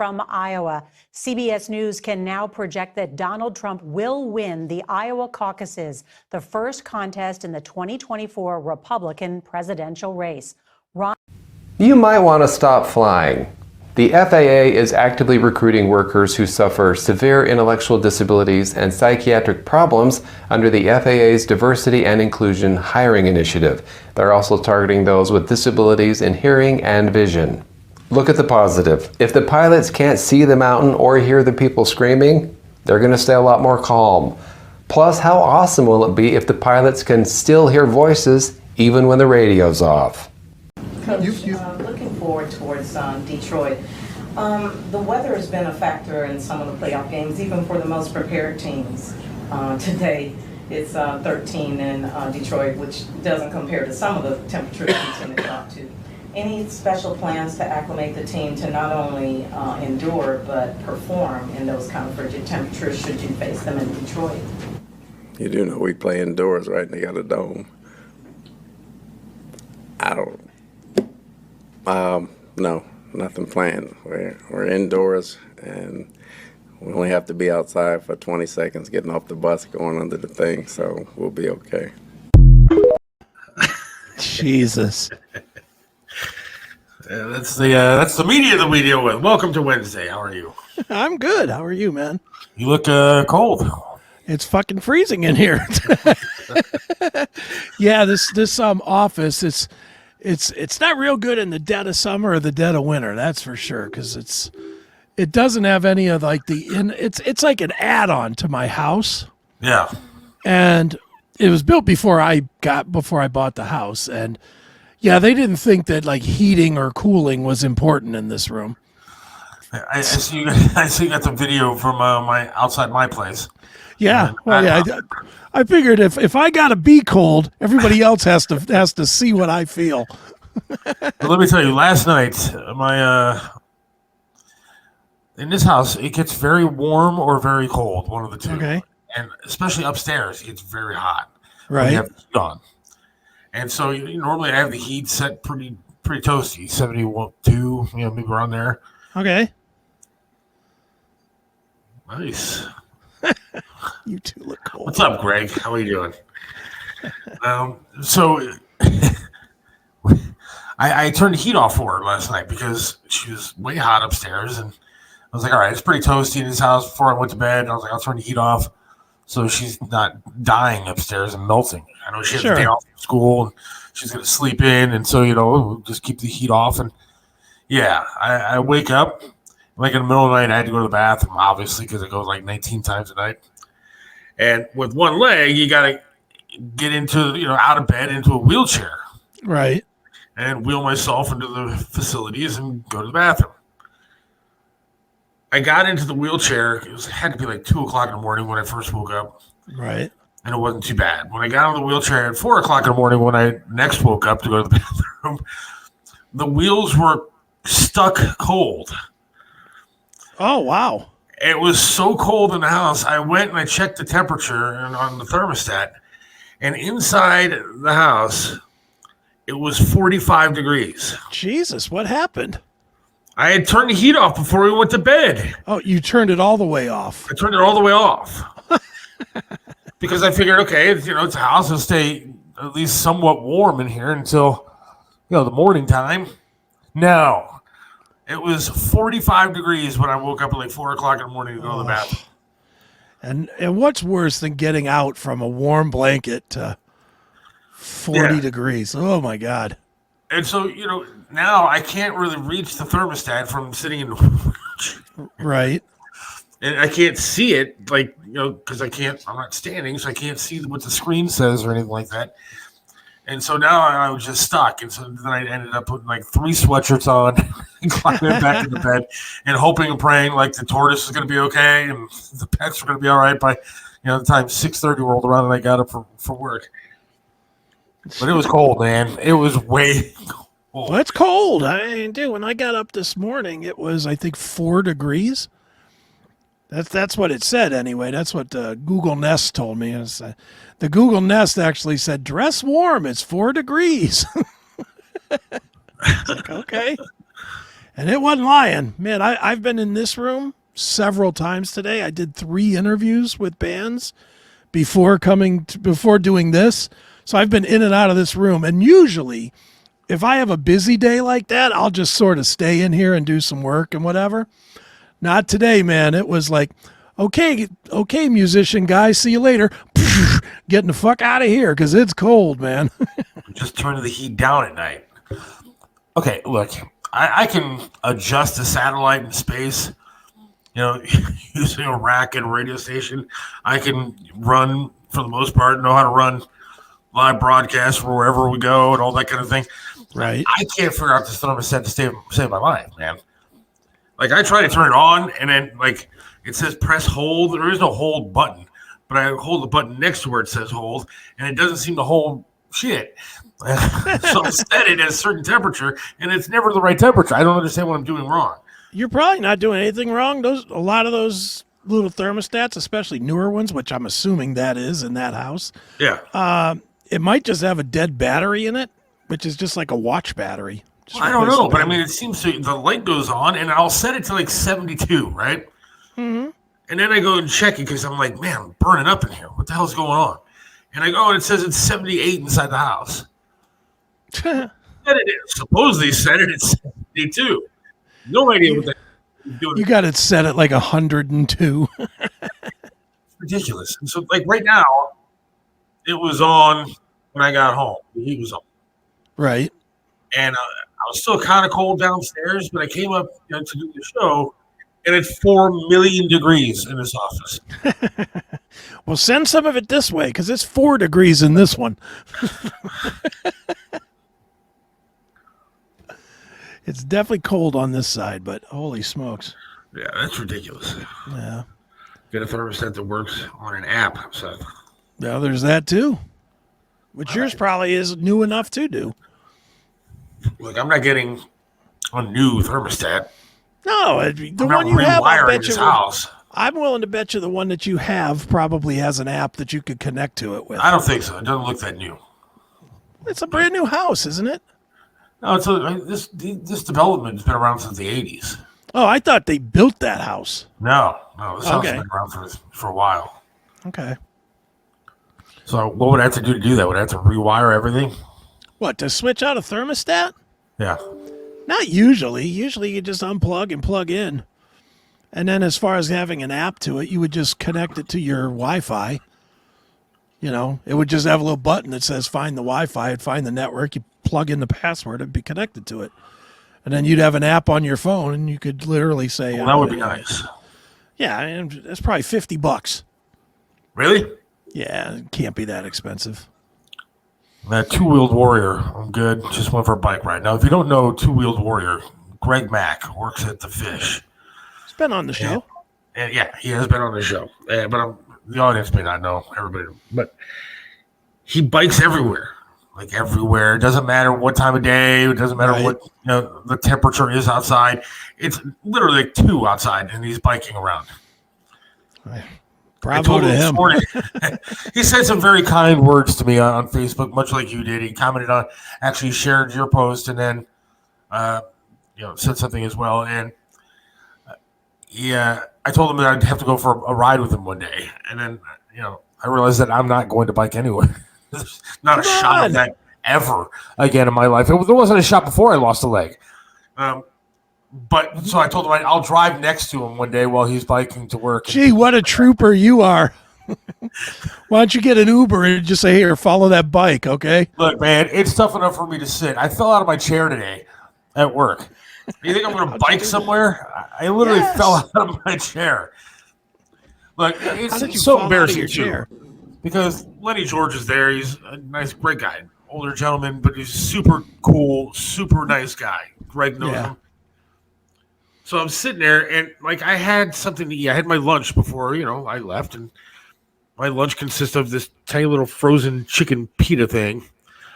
from Iowa. CBS News can now project that Donald Trump will win the Iowa caucuses, the first contest in the 2024 Republican presidential race. You might want to stop flying. The FAA is actively recruiting workers who suffer severe intellectual disabilities and psychiatric problems under the FAA's Diversity and Inclusion Hiring Initiative. They're also targeting those with disabilities in hearing and vision. Look at the positive. If the pilots can't see the mountain or hear the people screaming, they're going to stay a lot more calm. Plus, how awesome will it be if the pilots can still hear voices even when the radio's off? Coach, looking forward towards Detroit. The weather has been a factor in some of the playoff games, even for the most prepared teams. Today, it's 13 in Detroit, which doesn't compare to some of the temperatures we tend to talk to. Any special plans to acclimate the team to not only endure, but perform in those kind of frigid temperatures should you face them in Detroit? You do know we play indoors, right? And they got a dome. No, nothing planned. We're indoors, and we only have to be outside for 20 seconds getting off the bus, going under the thing, so we'll be okay. Jesus. That's the media that we deal with. Welcome to Wednesday. How are you? I'm good. How are you, man? You look cold. It's fucking freezing in here. Yeah, this office, it's not real good in the dead of summer or the dead of winter, that's for sure, because it doesn't have any of like it's like an add-on to my house. Yeah. And it was built before I bought the house, and yeah, they didn't think that like heating or cooling was important in this room. I see you got the video from outside my place. Yeah, well, yeah. I figured if I gotta be cold, everybody else has to see what I feel. But let me tell you, last night in this house, it gets very warm or very cold, one of the two. Okay. And especially upstairs, it gets very hot. Right. When you have the heat on. And so normally I have the heat set pretty toasty, 72, maybe around there. Okay. Nice. You two look cool. What's up, Greg? How are you doing? So I turned the heat off for her last night because she was way hot upstairs, and I was like, all right, it's pretty toasty in this house before I went to bed. I was like, I'll turn the heat off so she's not dying upstairs and melting. I know she has a day off from school and she's going to sleep in, and so, we'll just keep the heat off. And yeah, I wake up, like in the middle of the night, I had to go to the bathroom, obviously, because it goes like 19 times a night. And with one leg, you got to get into, out of bed into a wheelchair. Right. And wheel myself into the facilities and go to the bathroom. I got into the wheelchair. It had to be like 2 o'clock in the morning when I first woke up. Right. And it wasn't too bad. When I got on the wheelchair at 4 o'clock in the morning when I next woke up to go to the bathroom, the wheels were stuck cold. Oh, wow. It was so cold in the house. I went and I checked the temperature on the thermostat, and inside the house, it was 45 degrees. Jesus, what happened? I had turned the heat off before we went to bed. Oh, you turned it all the way off. I turned it all the way off. Because I figured, okay, it's a house. It'll stay at least somewhat warm in here until, the morning time. No. It was 45 degrees when I woke up at like 4 o'clock in the morning to go to the bathroom. And what's worse than getting out from a warm blanket to 40 degrees? Oh, my God. And so, now I can't really reach the thermostat from sitting in the wheelchair. Right. And I can't see it, because I'm not standing, so I can't see what the screen says or anything like that. And so now I was just stuck. And so then I ended up putting like 3 sweatshirts on and climbing back into bed and hoping and praying like the tortoise is going to be okay and the pets are going to be all right by, the time 6:30 rolled around and I got up for work. But it was cold, man. It was way cold. Well, it's cold. When I got up this morning, it was, I think, 4 degrees. That's what it said anyway. That's what Google Nest told me. The Google Nest actually said, dress warm. It's 4 degrees. Okay. And it wasn't lying. Man, I've been in this room several times today. I did 3 interviews with bands before doing this. So I've been in and out of this room. And usually, if I have a busy day like that, I'll just sort of stay in here and do some work and whatever. Not today, man. It was like, okay, musician guy, see you later. Getting the fuck out of here because it's cold, man. Just turning the heat down at night. Okay, look, I can adjust the satellite in space. Using a rack and radio station. I can run, for the most part, know how to run live broadcasts wherever we go and all that kind of thing. Right. I can't figure out this thermostat to save my life, man. Like, I try to turn it on, and then, like, it says press hold. There is no hold button, but I hold the button next to where it says hold, and it doesn't seem to hold shit. So I set it at a certain temperature, and it's never the right temperature. I don't understand what I'm doing wrong. You're probably not doing anything wrong. A lot of those little thermostats, especially newer ones, which I'm assuming that is in that house. Yeah. It might just have a dead battery in it, which is just like a watch battery. I don't know, but I mean, it seems to, the light goes on, and I'll set it to like 72, right? Mm-hmm. And then I go and check it because I'm like, man, I'm burning up in here. What the hell's going on? And I go and it says it's 78 inside the house. And it supposedly set it at 72. No idea what they're doing. You got it set at like 102. It's ridiculous. And so, like, right now, it was on when I got home. The heat was on. Right. And I was still kind of cold downstairs, but I came up to do the show, and it's 4 million degrees in this office. Well, send some of it this way because it's 4 degrees in this one. It's definitely cold on this side, but holy smokes. Yeah, that's ridiculous. Yeah. Get a thermostat that works on an app. So. Yeah, there's that too. Which yours probably is new enough to do. Look, I'm not getting a new thermostat. No, the one you have, I bet you. House. I'm willing to bet you the one that you have probably has an app that you could connect to it with. I don't think so. It doesn't look that new. It's a brand new house, isn't it? No, this development has been around since the 80s. Oh, I thought they built that house. No, this house has been around for a while. Okay. So what would I have to do that? Would I have to rewire everything? What, to switch out a thermostat? Yeah. Not usually. Usually you just unplug and plug in. And then as far as having an app to it, you would just connect it to your Wi-Fi. It would just have a little button that says find the Wi-Fi, it'd find the network, you plug in the password, it'd be connected to it. And then you'd have an app on your phone and you could literally say... Well, that would be nice. Yeah, and that's probably $50. Really? Yeah, it can't be that expensive. That Two-Wheeled Warrior, I'm good. Just went for a bike ride. Now, if you don't know Two-Wheeled Warrior, Greg Mack works at The Fish. He's been on the show. And yeah, he has been on the show. But the audience may not know, everybody. But he bikes everywhere. Like everywhere. It doesn't matter what time of day. It doesn't matter what the temperature is outside. It's literally like 2 outside, and he's biking around. Right. Bravo to him. He said some very kind words to me on Facebook, much like you did. He commented on, actually shared your post, and then said something as well. And I told him that I'd have to go for a ride with him one day. And then I realized that I'm not going to bike anywhere. There's not a shot of that ever again in my life. There wasn't a shot before I lost a leg. But so I told him I'll drive next to him one day while he's biking to work. Gee, what a trooper you are. Why don't you get an Uber and just say, here, follow that bike, okay? Look, man, it's tough enough for me to sit. I fell out of my chair today at work. You think I'm going to bike somewhere? I literally fell out of my chair. Look, it's so embarrassing, too. Because Lenny George is there. He's a nice, great guy. Older gentleman, but he's super cool, super nice guy. Greg knows him. So I'm sitting there, and I had something to eat. I had my lunch before, I left, and my lunch consists of this tiny little frozen chicken pita thing,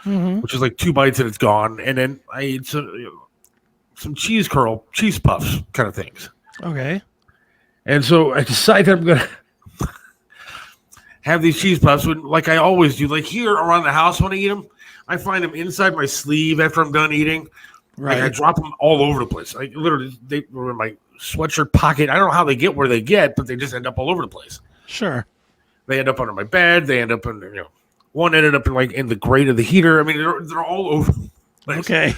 which is like 2 bites and it's gone. And then I ate some cheese puffs kind of things. Okay. And so I decided I'm going to have these cheese puffs like I always do. Like here around the house when I eat them, I find them inside my sleeve after I'm done eating. Right. Like I drop them all over the place. Like literally, they were in my sweatshirt pocket. I don't know how they get where they get, but they just end up all over the place. Sure. They end up under my bed. They end up in, one ended up in the grate of the heater. I mean, they're all over the place. Okay.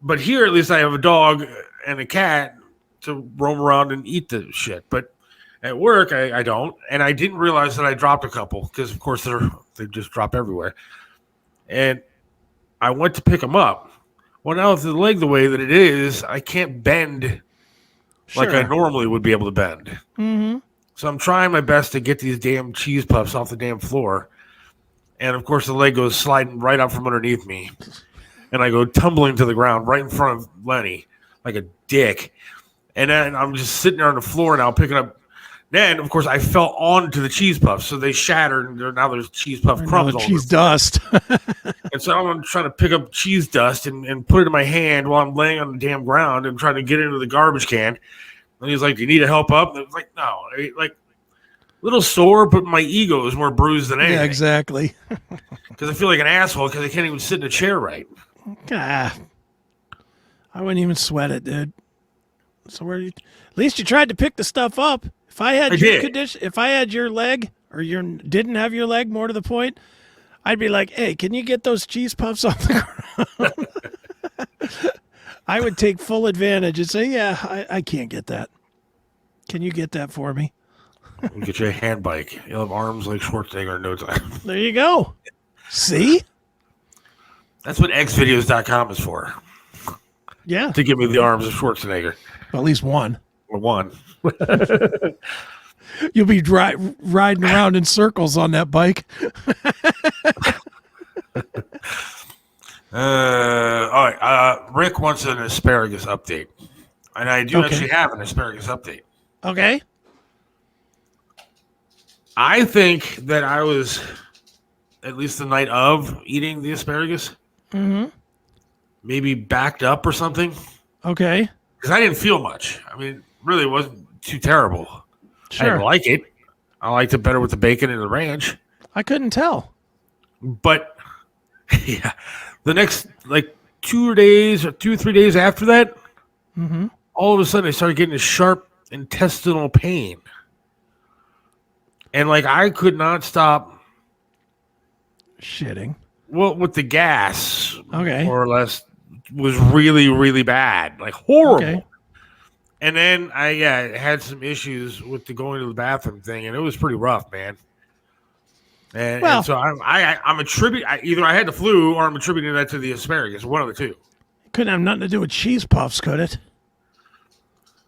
But here at least I have a dog and a cat to roam around and eat the shit. But at work I don't, and I didn't realize that I dropped a couple because of course they just drop everywhere. And I went to pick them up. Well, now with the leg the way that it is, I can't bend like I normally would be able to bend. Mm-hmm. So I'm trying my best to get these damn cheese puffs off the damn floor. And, of course, the leg goes sliding right out from underneath me. And I go tumbling to the ground right in front of Lenny like a dick. And then I'm just sitting there on the floor now picking up. Then, of course, I fell onto the cheese puffs. So they shattered, and now there's cheese puff crumbs all over. Cheese dust. And so I'm trying to pick up cheese dust and put it in my hand while I'm laying on the damn ground and trying to get into the garbage can. And he's like, "Do you need a help up?" And I was like, "No." Like, little sore, but my ego is more bruised than anything. Yeah, exactly. Because I feel like an asshole because I can't even sit in a chair right. I wouldn't even sweat it, dude. So at least you tried to pick the stuff up. If I had your condition, if I had your leg or didn't have your leg, more to the point, I'd be like, "Hey, can you get those cheese puffs off the ground?" I would take full advantage and say, "Yeah, I can't get that. Can you get that for me?" We'll get you a hand bike. You'll have arms like Schwarzenegger in no time. There you go. See? That's what xvideos.com is for. Yeah. To give me the arms of Schwarzenegger. At least one. Or one. You'll be riding around in circles on that bike. All right. Rick wants an asparagus update. And I do actually have an asparagus update. Okay. I think that I was, at least the night of eating the asparagus, maybe backed up or something. Okay. Because I didn't feel much. I mean, really, it wasn't too terrible. Sure. I didn't like it. I liked it better with the bacon and the ranch. I couldn't tell. But, yeah, the next, 2 or 3 days after that, all of a sudden I started getting a sharp intestinal pain. And, I could not stop shitting. Well, with the gas, more or less, was really, really bad. Horrible. Okay. And then I had some issues with the going to the bathroom thing, and it was pretty rough, man. And so I'm attributing either I had the flu or I'm attributing that to the asparagus, one of the two. It couldn't have nothing to do with cheese puffs, could it?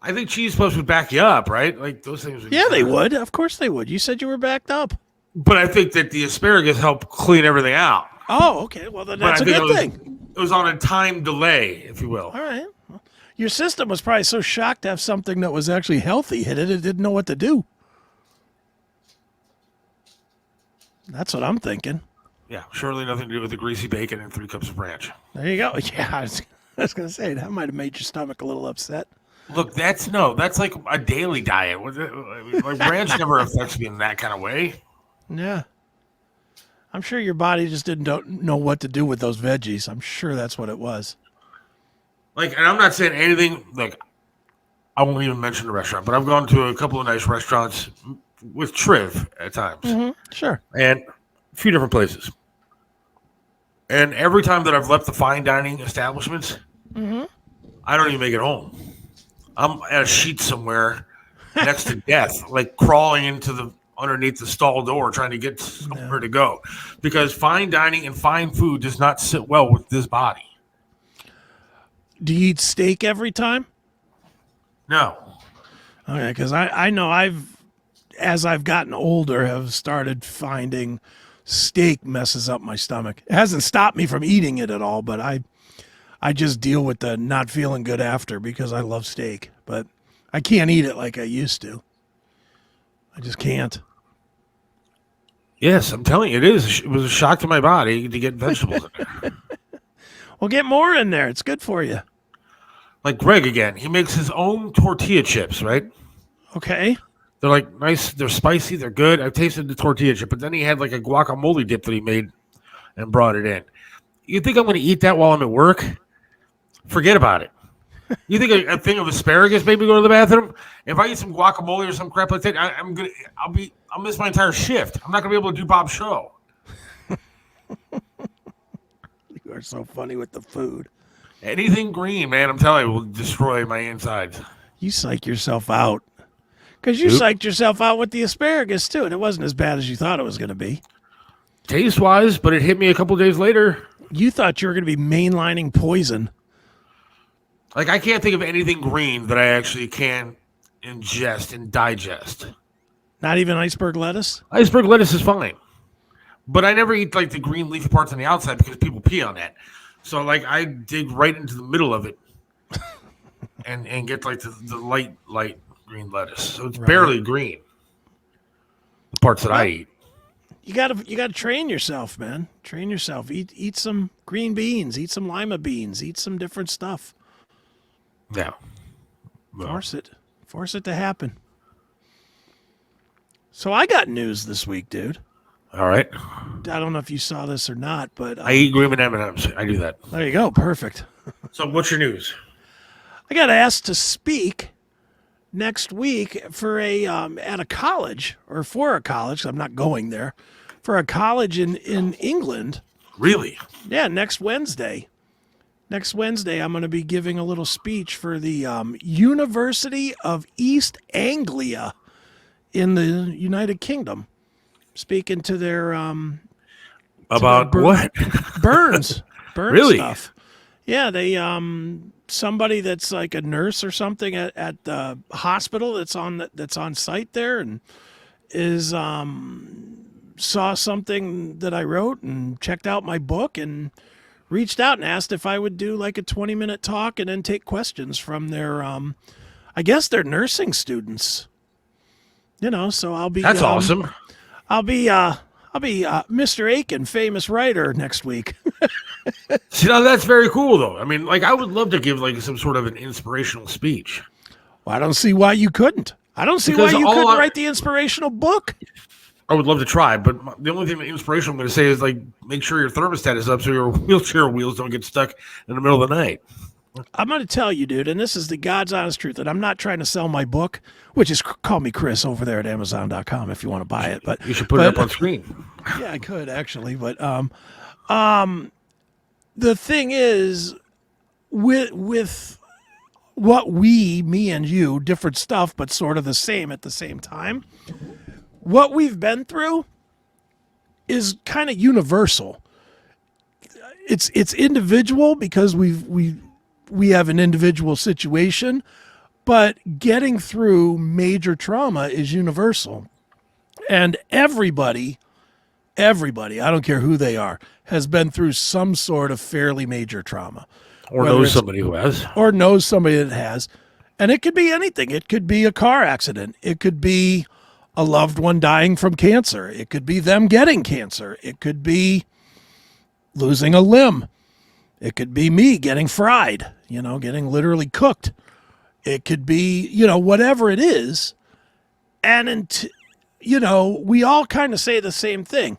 I think cheese puffs would back you up, right? Those things would. Yeah, they would. Of course they would. You said you were backed up. But I think that the asparagus helped clean everything out. Oh, okay. Well, then that's a good thing. It was on a time delay, if you will. All right. Well, your system was probably so shocked to have something that was actually healthy hit it didn't know what to do. That's what I'm thinking. Yeah, surely nothing to do with the greasy bacon and 3 cups of ranch. There you go. Yeah, I was going to say, that might have made your stomach a little upset. Look, that's like a daily diet. Ranch never affects me in that kind of way. Yeah. I'm sure your body just don't know what to do with those veggies. I'm sure that's what it was. And I'm not saying anything, I won't even mention the restaurant, but I've gone to a couple of nice restaurants with Triv at times. Mm-hmm. Sure. And a few different places. And every time that I've left the fine dining establishments, I don't even make it home. I'm at a sheet somewhere next to death, crawling underneath the stall door, trying to get somewhere to go. Because fine dining and fine food does not sit well with this body. Do you eat steak every time? No. Okay, because I know as I've gotten older, have started finding steak messes up my stomach. It hasn't stopped me from eating it at all, but I just deal with the not feeling good after because I love steak. But I can't eat it like I used to. I just can't. Yes, I'm telling you, it was a shock to my body to get vegetables in there. Well, get more in there. It's good for you. Like Greg again, he makes his own tortilla chips, right? Okay. They're nice, they're spicy, they're good. I've tasted the tortilla chip, but then he had a guacamole dip that he made and brought it in. You think I'm going to eat that while I'm at work? Forget about it. You think a thing of asparagus made me go to the bathroom? If I eat some guacamole or some crap like that, I'll miss my entire shift. I'm not gonna be able to do Bob's show. You are so funny with the food. Anything green, man, I'm telling you, will destroy my insides. You psych yourself out. Because you psyched yourself out with the asparagus, too, and it wasn't as bad as you thought it was going to be. Taste-wise, but it hit me a couple days later. You thought you were going to be mainlining poison. Like, I can't think of anything green that I actually can ingest and digest. Not even iceberg lettuce? Iceberg lettuce is fine. But I never eat, like, the green leafy parts on the outside because people pee on that. So, like, I dig right into the middle of it and get, like, the light green lettuce. So it's barely green. The parts that I eat. You gotta train yourself, man. Train yourself. Eat some green beans. Eat some lima beans. Eat some different stuff. Yeah. Force it to happen. So I got news this week, dude. All right. I don't know if you saw this or not, but I eat green M&Ms. I do that. There you go. Perfect. So what's your news? I got asked to speak next week for at a college, or for a college. I'm not going there. For a college in England. Really? Yeah, next Wednesday. Next Wednesday, I'm going to be giving a little speech for the University of East Anglia in the United Kingdom. Speaking to their about what? Burns really? Stuff. Yeah, they somebody that's like a nurse or something at the hospital that's on site there and is saw something that I wrote and checked out my book and reached out and asked if I would do like a 20-minute talk and then take questions from their I guess they're nursing students. You know, so I'll be That's awesome. I'll be Mr. Aiken, famous writer, next week. See, now that's very cool, though. I mean, like, I would love to give like some sort of an inspirational speech. Well, I don't see why you couldn't. I don't see why you couldn't write the inspirational book. I would love to try, but the only thing inspirational I'm going to say is, like, make sure your thermostat is up so your wheelchair wheels don't get stuck in the middle of the night. I'm going to tell you, dude, and this is the God's honest truth, and I'm not trying to sell my book, which is Call Me Chris over there at Amazon.com if you want to buy it. But you should put it up on screen. Yeah, I could actually, but the thing is, with what me and you, different stuff, but sort of the same at the same time. What we've been through is kind of universal. It's individual because we have an individual situation, but getting through major trauma is universal. And everybody, I don't care who they are, has been through some sort of fairly major trauma. Or knows somebody who has. Or knows somebody that has. And it could be anything. It could be a car accident. It could be a loved one dying from cancer. It could be them getting cancer. It could be losing a limb. It could be me getting fried, getting literally cooked. It could be, whatever it is. And, we all kind of say the same thing.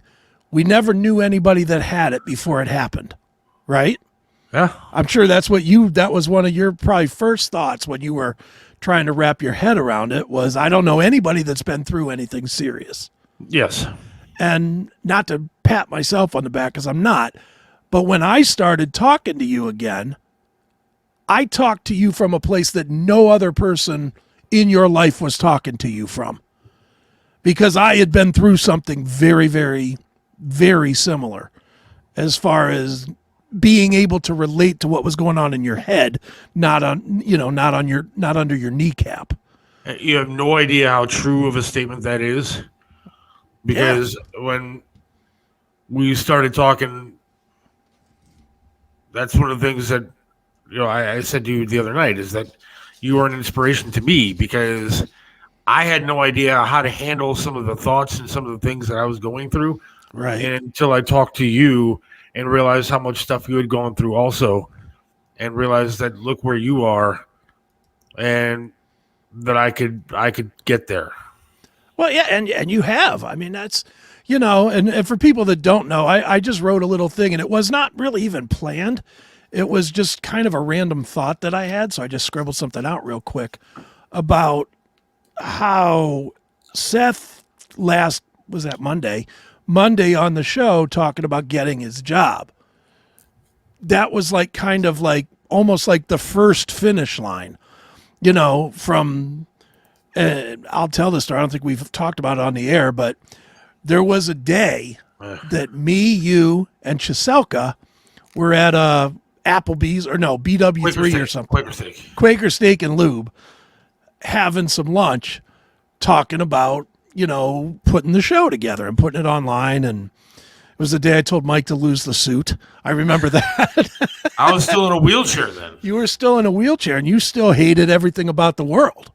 We never knew anybody that had it before it happened, right? Yeah. I'm sure that was one of your probably first thoughts when you were trying to wrap your head around it was, I don't know anybody that's been through anything serious. Yes. And not to pat myself on the back because I'm not, but when I started talking to you again, I talked to you from a place that no other person in your life was talking to you from. Because I had been through something very, very, very similar as far as being able to relate to what was going on in your head, not under your kneecap. You have no idea how true of a statement that is. Because when we started talking, that's one of the things that I said to you the other night is that you are an inspiration to me because I had no idea how to handle some of the thoughts and some of the things that I was going through. Right. And until I talked to you and realized how much stuff you had gone through also and realized that look where you are and that I could get there. Well, yeah, and you have. I mean, that's, and for people that don't know, I just wrote a little thing, and it was not really even planned. It was just kind of a random thought that I had, so I just scribbled something out real quick about how Seth was that Monday on the show talking about getting his job. That was like kind of like almost like the first finish line, from, I'll tell this story. I don't think we've talked about it on the air, but there was a day that me, you, and Chiselka were at Applebee's, or no, BW3 or something. Quaker Steak and Lube, having some lunch, talking about, putting the show together and putting it online. And it was the day I told Mike to lose the suit. I remember that. I was still in a wheelchair then. You were still in a wheelchair, and you still hated everything about the world.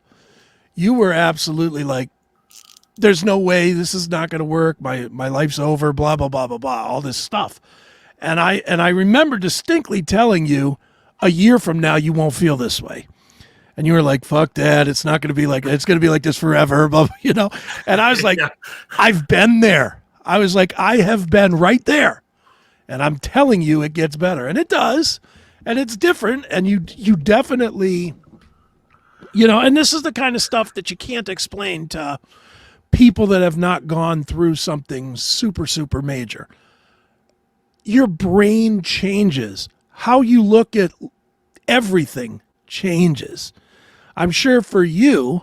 You were absolutely like, there's no way, this is not going to work. My life's over, blah, blah, blah, blah, blah, all this stuff. And I remember distinctly telling you, a year from now, you won't feel this way. And you were like, fuck that. It's not going to be like, it's going to be like this forever, blah, blah, And I was like, yeah. I've been there. I was like, I have been right there. And I'm telling you, it gets better. And it does. And it's different. And you definitely, and this is the kind of stuff that you can't explain to people that have not gone through something super, super major. Your brain changes. How you look at everything changes. I'm sure for you,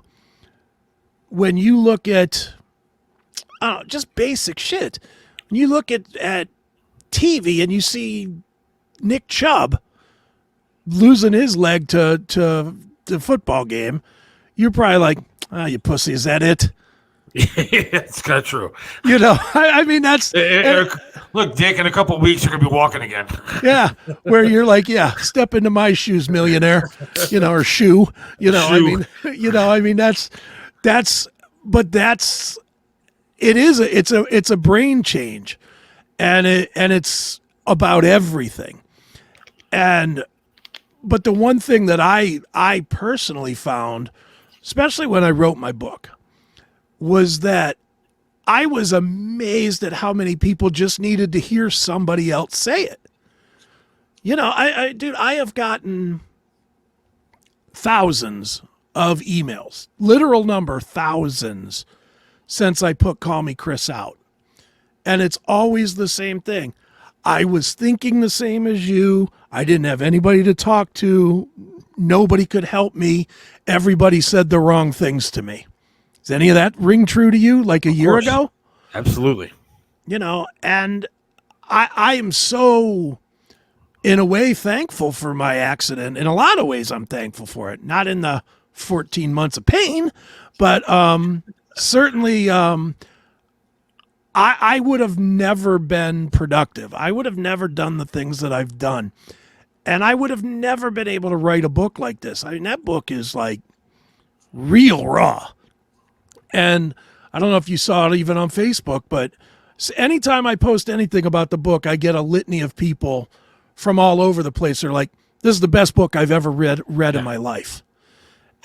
when you look at just basic shit, when you look at TV and you see Nick Chubb losing his leg to the football game, you're probably like, you pussy, is that it? It's kind of true. I mean, that's... Look, Dick, in a couple of weeks, you're going to be walking again. Yeah, where you're like, yeah, step into my shoes, millionaire, or shoe. I mean, it's a brain change, and it's about everything. But the one thing that I personally found, especially when I wrote my book, was that I was amazed at how many people just needed to hear somebody else say it. I have gotten thousands of emails, literal number, thousands, since I put Call Me Chris out. And it's always the same thing. I was thinking the same as you. I didn't have anybody to talk to. Nobody could help me. Everybody said the wrong things to me. Does any of that ring true to you like a year ago? Absolutely. And I am so, in a way, thankful for my accident. In a lot of ways, I'm thankful for it. Not in the 14 months of pain, but certainly I would have never been productive. I would have never done the things that I've done. And I would have never been able to write a book like this. I mean, that book is like real raw. And I don't know if you saw it even on Facebook, but anytime I post anything about the book, I get a litany of people from all over the place. They're like, this is the best book I've ever read in my life.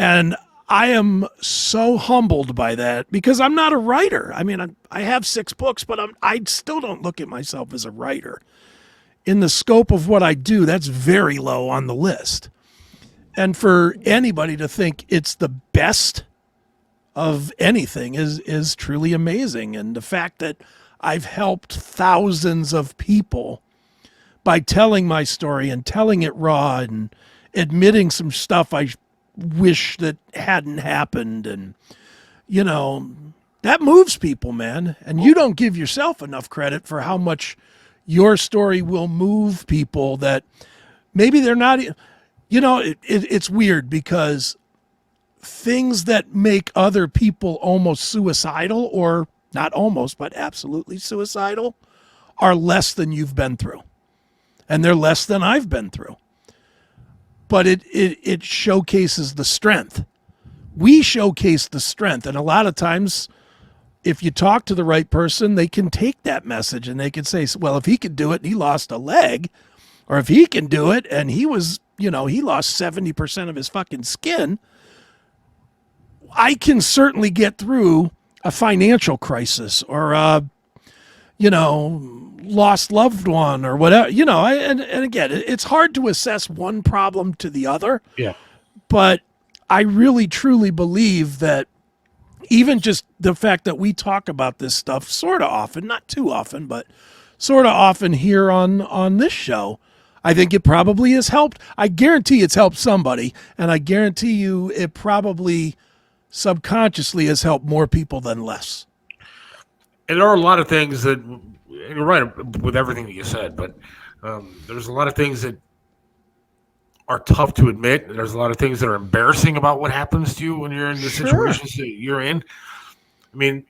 And I am so humbled by that because I'm not a writer. I mean, I have 6 books, but I still don't look at myself as a writer. In the scope of what I do, that's very low on the list. And for anybody to think it's the best of anything is truly amazing. And the fact that I've helped thousands of people by telling my story and telling it raw and admitting some stuff I wish that hadn't happened. And, that moves people, man. And you don't give yourself enough credit for how much your story will move people that maybe they're not, it's weird because things that make other people almost suicidal, or not almost, but absolutely suicidal, are less than you've been through. And they're less than I've been through. But it showcases the strength. We showcase the strength. And a lot of times, if you talk to the right person, they can take that message and they can say, well, if he could do it and he lost a leg, or if he can do it and he was, he lost 70% of his fucking skin, I can certainly get through a financial crisis or lost loved one or whatever, and again, it's hard to assess one problem to the other. Yeah. But I really truly believe that even just the fact that we talk about this stuff sort of often, not too often, but sort of often here on this show, I think it probably has helped. I guarantee it's helped somebody, and I guarantee you it probably subconsciously has helped more people than less. And there are a lot of things that, you're right with everything that you said, but there's a lot of things that are tough to admit. There's a lot of things that are embarrassing about what happens to you when you're in the situations that you're in. I mean,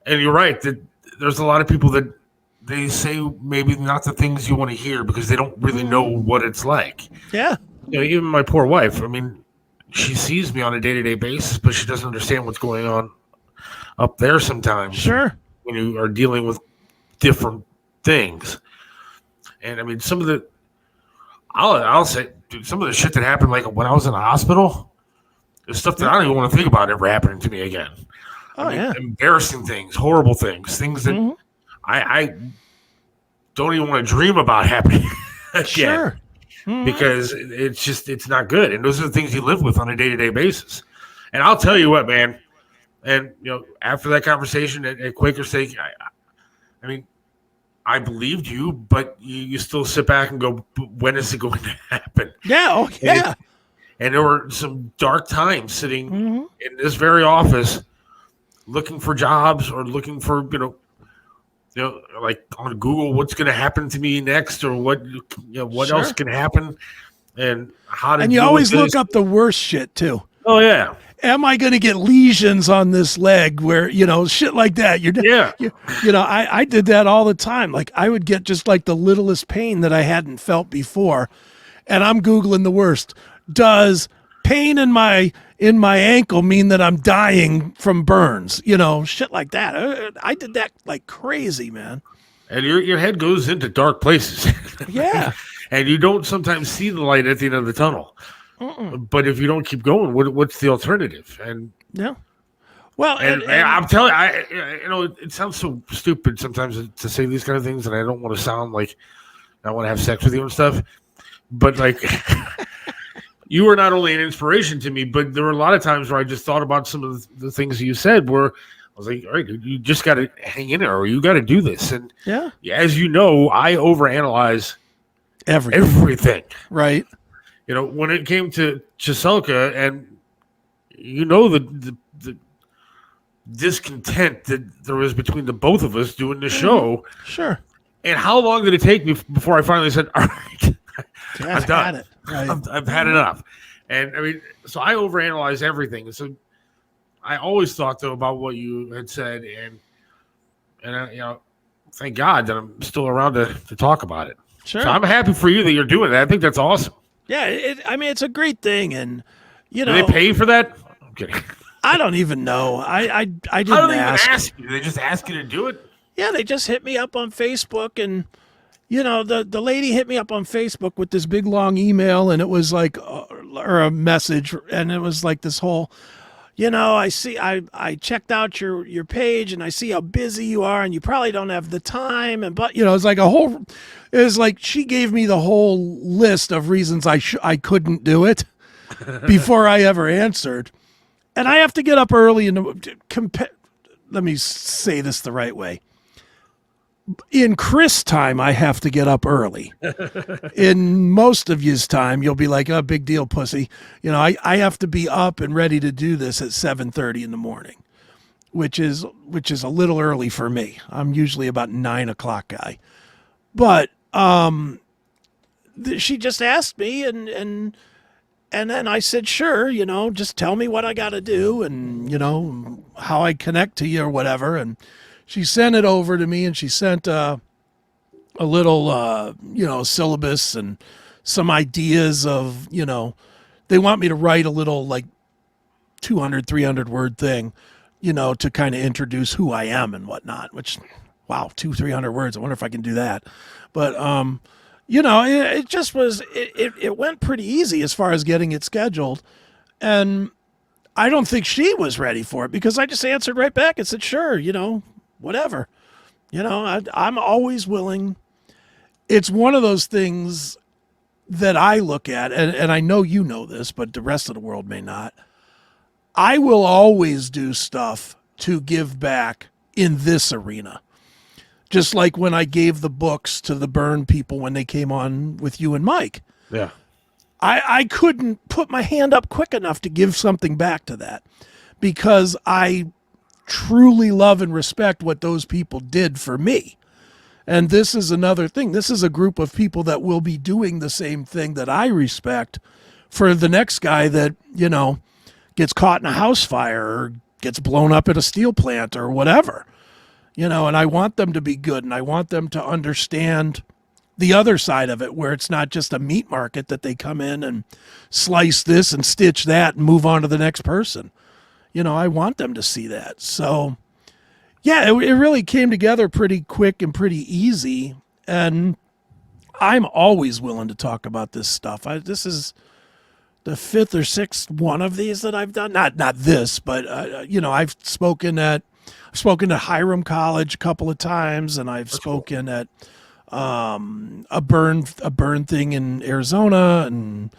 and you're right that there's a lot of people that they say maybe not the things you want to hear because they don't really know what it's like. Yeah. Even my poor wife, I mean, she sees me on a day-to-day basis, but she doesn't understand what's going on up there sometimes. Sure. When you are dealing with different things. And I mean, some of the, I'll say, dude, some of the shit that happened, like when I was in the hospital, is stuff that I don't even want to think about ever happening to me again. Embarrassing things, horrible things that I don't even want to dream about happening again. Sure. Because it's not good. And those are the things you live with on a day-to-day basis. And I'll tell you what, man, and after that conversation at Quaker Steak, I mean, I believed you, but you still sit back and go, when is it going to happen? Yeah. Oh, yeah. And there were some dark times sitting in this very office looking for jobs or looking for, like on Google, what's going to happen to me next or what else can happen and how to. And you always look up the worst shit too. Oh, yeah. Am I going to get lesions on this leg where, shit like that? I did that all the time. Like I would get just like the littlest pain that I hadn't felt before. And I'm Googling the worst. Does pain in my ankle mean that I'm dying from burns? Shit like that. I did that like crazy, man. And your head goes into dark places. Yeah. And you don't sometimes see the light at the end of the tunnel. But if you don't keep going, what's the alternative? And yeah, well, and I'm telling you, it sounds so stupid sometimes to say these kind of things, and I don't want to sound like I want to have sex with you and stuff. But like, you were not only an inspiration to me, but there were a lot of times where I just thought about some of the things you said, where I was like, all right, dude, you just got to hang in there, or you got to do this. And as you know, I overanalyze everything. Right. When it came to Chiselka and the discontent that there was between the both of us doing the show. Sure. And how long did it take me before I finally said, all right, I'm done. Had it. Right. I've had enough. And I mean, so I overanalyze everything. And so I always thought though about what you had said and thank God that I'm still around to talk about it. Sure. So I'm happy for you that you're doing that. I think that's awesome. Yeah, it's a great thing, and do they pay for that? I'm kidding. I don't even know. I didn't I don't even ask. ask you. They just ask you to do it. Yeah, they just hit me up on Facebook, and the lady hit me up on Facebook with this big long email, and it was like or a message, and it was like this whole. I checked out your page and I see how busy you are and you probably don't have the time. But it's like it was like she gave me the whole list of reasons I couldn't do it before I ever answered. And I have to get up early let me say this the right way. In Chris time, I have to get up early. In most of you's time, you'll be like, oh, big deal, pussy. I have to be up and ready to do this at 7:30 in the morning, which is a little early for me. I'm usually about 9 o'clock guy. But she just asked me, and then I said, sure, just tell me what I got to do and, how I connect to you or whatever. And she sent it over to me, and she sent a little, syllabus and some ideas of, they want me to write a little like 200, 300 word thing, to kind of introduce who I am and whatnot, which, wow, 200-300 words. I wonder if I can do that. But, it just was, it went pretty easy as far as getting it scheduled. And I don't think she was ready for it because I just answered right back and said, sure, whatever. You know, I'm always willing. It's one of those things that I look at, and I know you know this, but the rest of the world may not. I will always do stuff to give back in this arena. Just like when I gave the books to the burn people when they came on with you and Mike. Yeah. I couldn't put my hand up quick enough to give something back to that because I truly love and respect what those people did for me. And this is another thing. This is a group of people that will be doing the same thing that I respect for the next guy that, you know, gets caught in a house fire or gets blown up at a steel plant or whatever. You know, and I want them to be good and I want them to understand the other side of it where it's not just a meat market that they come in and slice this and stitch that and move on to the next person. You know, I want them to see that. So, yeah, it really came together pretty quick and pretty easy. And I'm always willing to talk about this stuff. This is the 5th or 6th one of these that I've done. Not this, but, you know, I've spoken at Hiram College a couple of times, and I've spoken at a burn thing in Arizona, and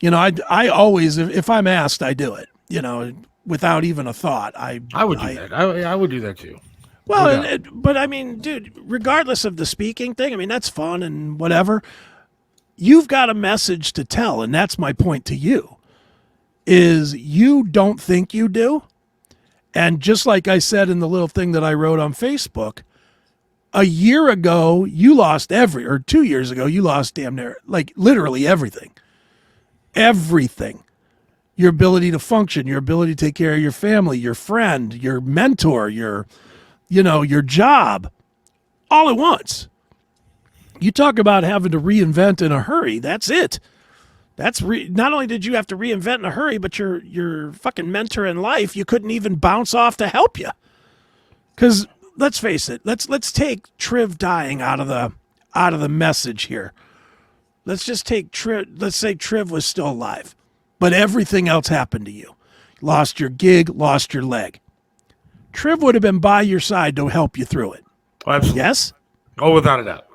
you know, I always, if I'm asked, I do it. You know, without even a thought. I would do that. I would do that too. Well, but I mean, dude, regardless of the speaking thing, I mean, that's fun and whatever. You've got a message to tell, and that's my point to you. Is you don't think you do, and just like I said in the little thing that I wrote on Facebook. A year ago, you lost 2 years ago, you lost damn near, like literally everything. Everything. Your ability to function, your ability to take care of your family, your friend, your mentor, your job, all at once. You talk about having to reinvent in a hurry. That's it. Not only did you have to reinvent in a hurry, but your fucking mentor in life, you couldn't even bounce off to help you. Because let's face it. Let's take Triv dying out of the message here. Let's just take Triv. Let's say Triv was still alive, but everything else happened to you. Lost your gig, lost your leg. Triv would have been by your side to help you through it. Oh, absolutely. Yes? Oh, without a doubt.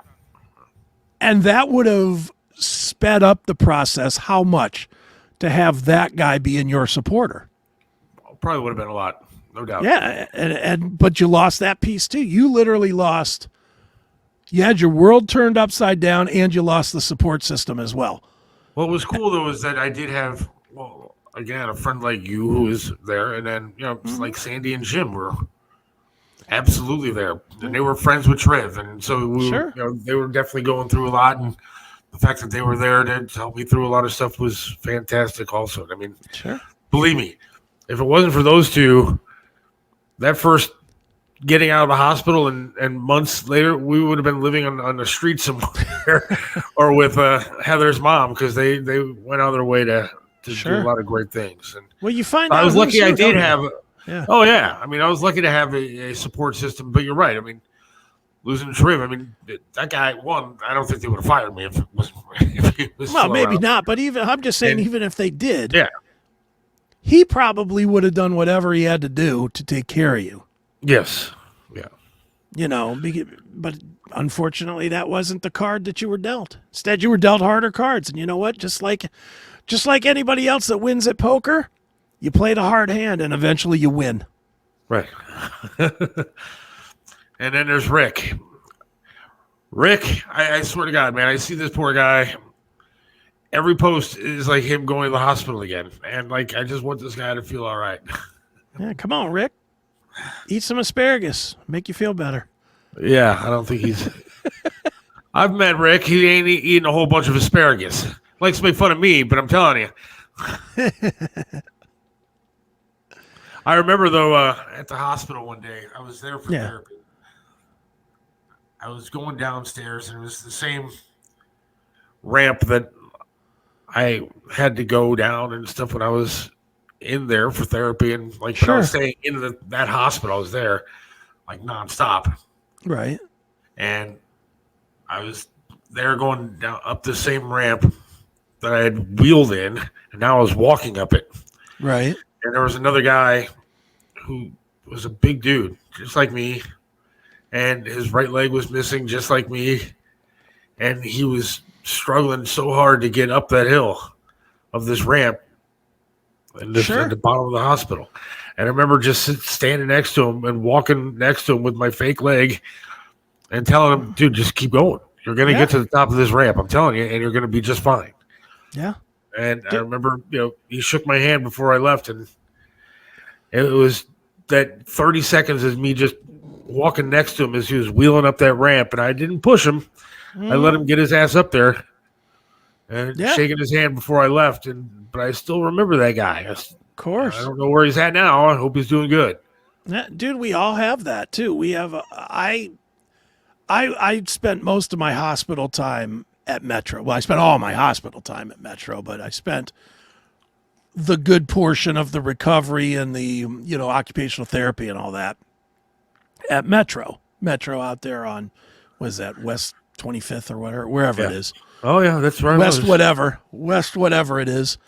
And that would have sped up the process how much to have that guy being your supporter? Probably would have been a lot. No doubt. Yeah, but you lost that piece too. You literally lost. You had your world turned upside down, and you lost the support system as well. What was cool though is that I did have, well, again, a friend like you who was there, and then like Sandy and Jim were absolutely there, and they were friends with Trev, and so they were definitely going through a lot, and the fact that they were there to help me through a lot of stuff was fantastic. Also, I mean, believe me, if it wasn't for those two. That first getting out of the hospital and months later, we would have been living on the street somewhere or with Heather's mom because they went out of their way to do a lot of great things. And well, you find I was lucky I did have. Yeah. Oh, yeah. I mean, I was lucky to have a support system. But you're right. I mean, losing Triv, I mean, that guy, I don't think they would have fired me if it was. If he was well, maybe around. not. But I'm just saying, even if they did. Yeah. He probably would have done whatever he had to do to take care of you. Yes. Yeah. You know, but unfortunately, that wasn't the card that you were dealt. Instead, you were dealt harder cards. And you know what? Just like anybody else that wins at poker, you play the hard hand and eventually you win. Right. And then there's Rick. Rick, I swear to God, man, I see this poor guy. Every post is like him going to the hospital again. And like, I just want this guy to feel all right. Yeah, come on, Rick. Eat some asparagus. Make you feel better. Yeah, I don't think he's... I've met Rick. He ain't eating a whole bunch of asparagus. Likes to make fun of me, but I'm telling you. I remember, though, at the hospital one day, I was there for therapy. I was going downstairs, and it was the same ramp that I had to go down and stuff when I was in there for therapy. And like when I was staying in that hospital, I was there like nonstop. Right. And I was there going down up the same ramp that I had wheeled in, and now I was walking up it. Right. And there was another guy who was a big dude, just like me. and his right leg was missing just like me, and he was struggling so hard to get up that hill of this ramp at the bottom of the hospital. And I remember just standing next to him and walking next to him with my fake leg and telling him, dude, just keep going. You're going to get to the top of this ramp, I'm telling you, and you're going to be just fine. Yeah. And I remember, he shook my hand before I left, and it was that 30 seconds of me just walking next to him as he was wheeling up that ramp, and I didn't push him. I let him get his ass up there and shaking his hand before I left. But I still remember that guy. Of course. I don't know where he's at now. I hope he's doing good. Yeah, dude, we all have that too. We have I spent most of my hospital time at Metro. Well, I spent all my hospital time at Metro, but I spent the good portion of the recovery and the, occupational therapy and all that at Metro. Metro out there on, what is that, West 25th or wherever it is. Oh, yeah, that's right. West whatever it is.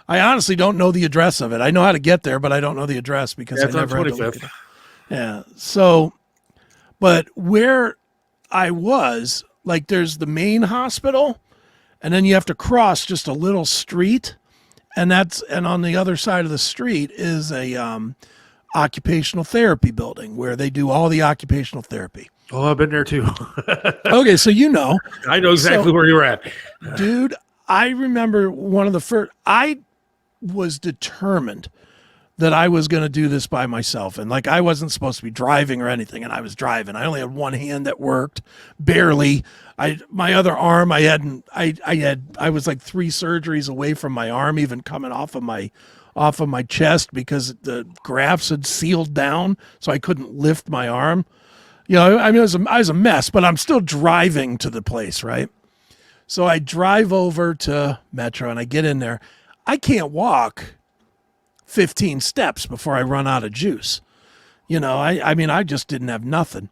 I honestly don't know the address of it. I know how to get there, but I don't know the address because I never had to look it up. Yeah. So, but where I was, like, there's the main hospital, and then you have to cross just a little street, and on the other side of the street is a occupational therapy building where they do all the occupational therapy. Oh, I've been there too. Okay, so I know exactly where you're at. Dude, I remember one of the first, I was determined that I was going to do this by myself. And like, I wasn't supposed to be driving or anything, and I was driving. I only had one hand that worked, barely. My other arm, I was like 3 surgeries away from my arm even coming off of my chest because the grafts had sealed down, so I couldn't lift my arm. I was a mess, but I'm still driving to the place, right? So I drive over to Metro and I get in there. I can't walk 15 steps before I run out of juice. I just didn't have nothing.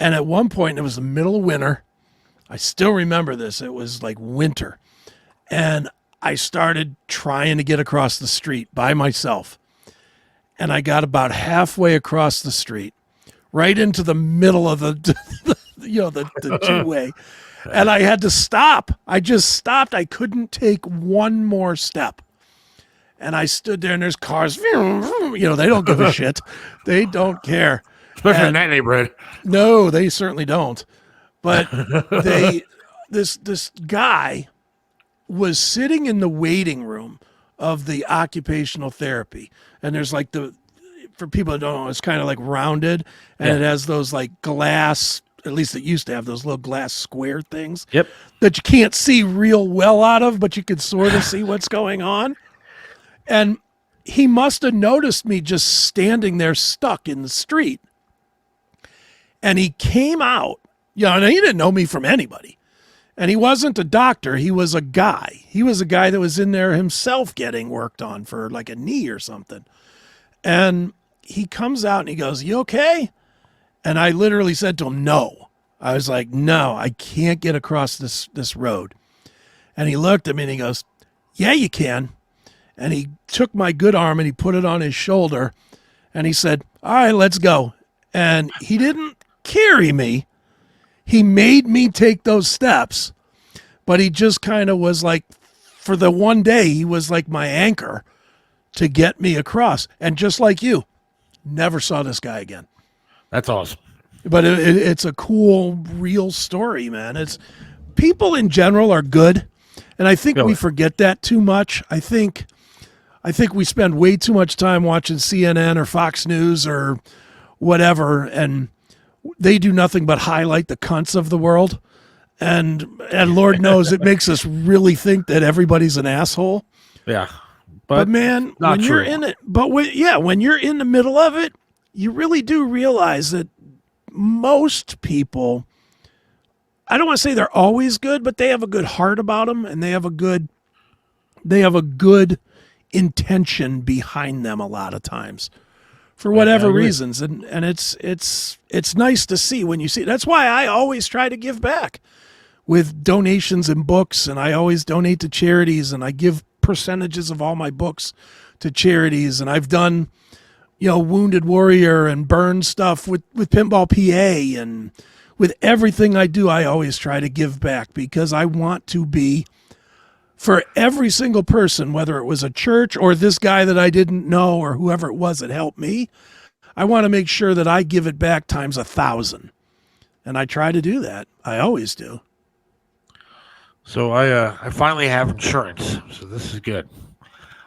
And at one point, it was the middle of winter. I still remember this. It was like winter. And I started trying to get across the street by myself. And I got about halfway across the street, right into the middle of the two-way. And I had to stop. I just stopped. I couldn't take one more step. And I stood there, and there's cars. They don't give a shit. They don't care. Especially in that neighborhood. No, they certainly don't. But this guy was sitting in the waiting room of the occupational therapy. And there's like for people that don't know, it's kind of like rounded, and it has those like glass, at least it used to have those little glass square things that you can't see real well out of, but you can sort of see what's going on. And he must have noticed me just standing there stuck in the street. And he came out, and he didn't know me from anybody. And he wasn't a doctor. He was a guy. He was a guy that was in there himself getting worked on for like a knee or something. And he comes out and he goes, "You okay?" And I literally said to him, "No." I was like, "No, I can't get across this road." And he looked at me and he goes, "Yeah, you can." And he took my good arm and he put it on his shoulder and he said, "All right, let's go." And he didn't carry me. He made me take those steps, but he just kind of was like, for the one day, he was like my anchor to get me across. And just like you, never saw this guy again. That's awesome. But it's a cool, real story, man. It's people in general are good. And I think we forget that too much. I think we spend way too much time watching CNN or Fox News or whatever, and they do nothing but highlight the cunts of the world. And Lord knows it makes us really think that everybody's an asshole. Yeah. But man, when you're in it, when you're in the middle of it, you really do realize that most people, I don't want to say they're always good, but they have a good heart about them, and they have a good intention behind them a lot of times for whatever reasons. And it's nice to see when you see. That's why I always try to give back with donations and books, and I always donate to charities, and I give percentages of all my books to charities. And I've done Wounded Warrior and burn stuff with Pinball PA, and with everything I do, I always try to give back because I want to be for every single person, whether it was a church or this guy that I didn't know or whoever it was that helped me. I want to make sure that I give it back times 1,000. And I try to do that. I always do. So I finally have insurance, so this is good.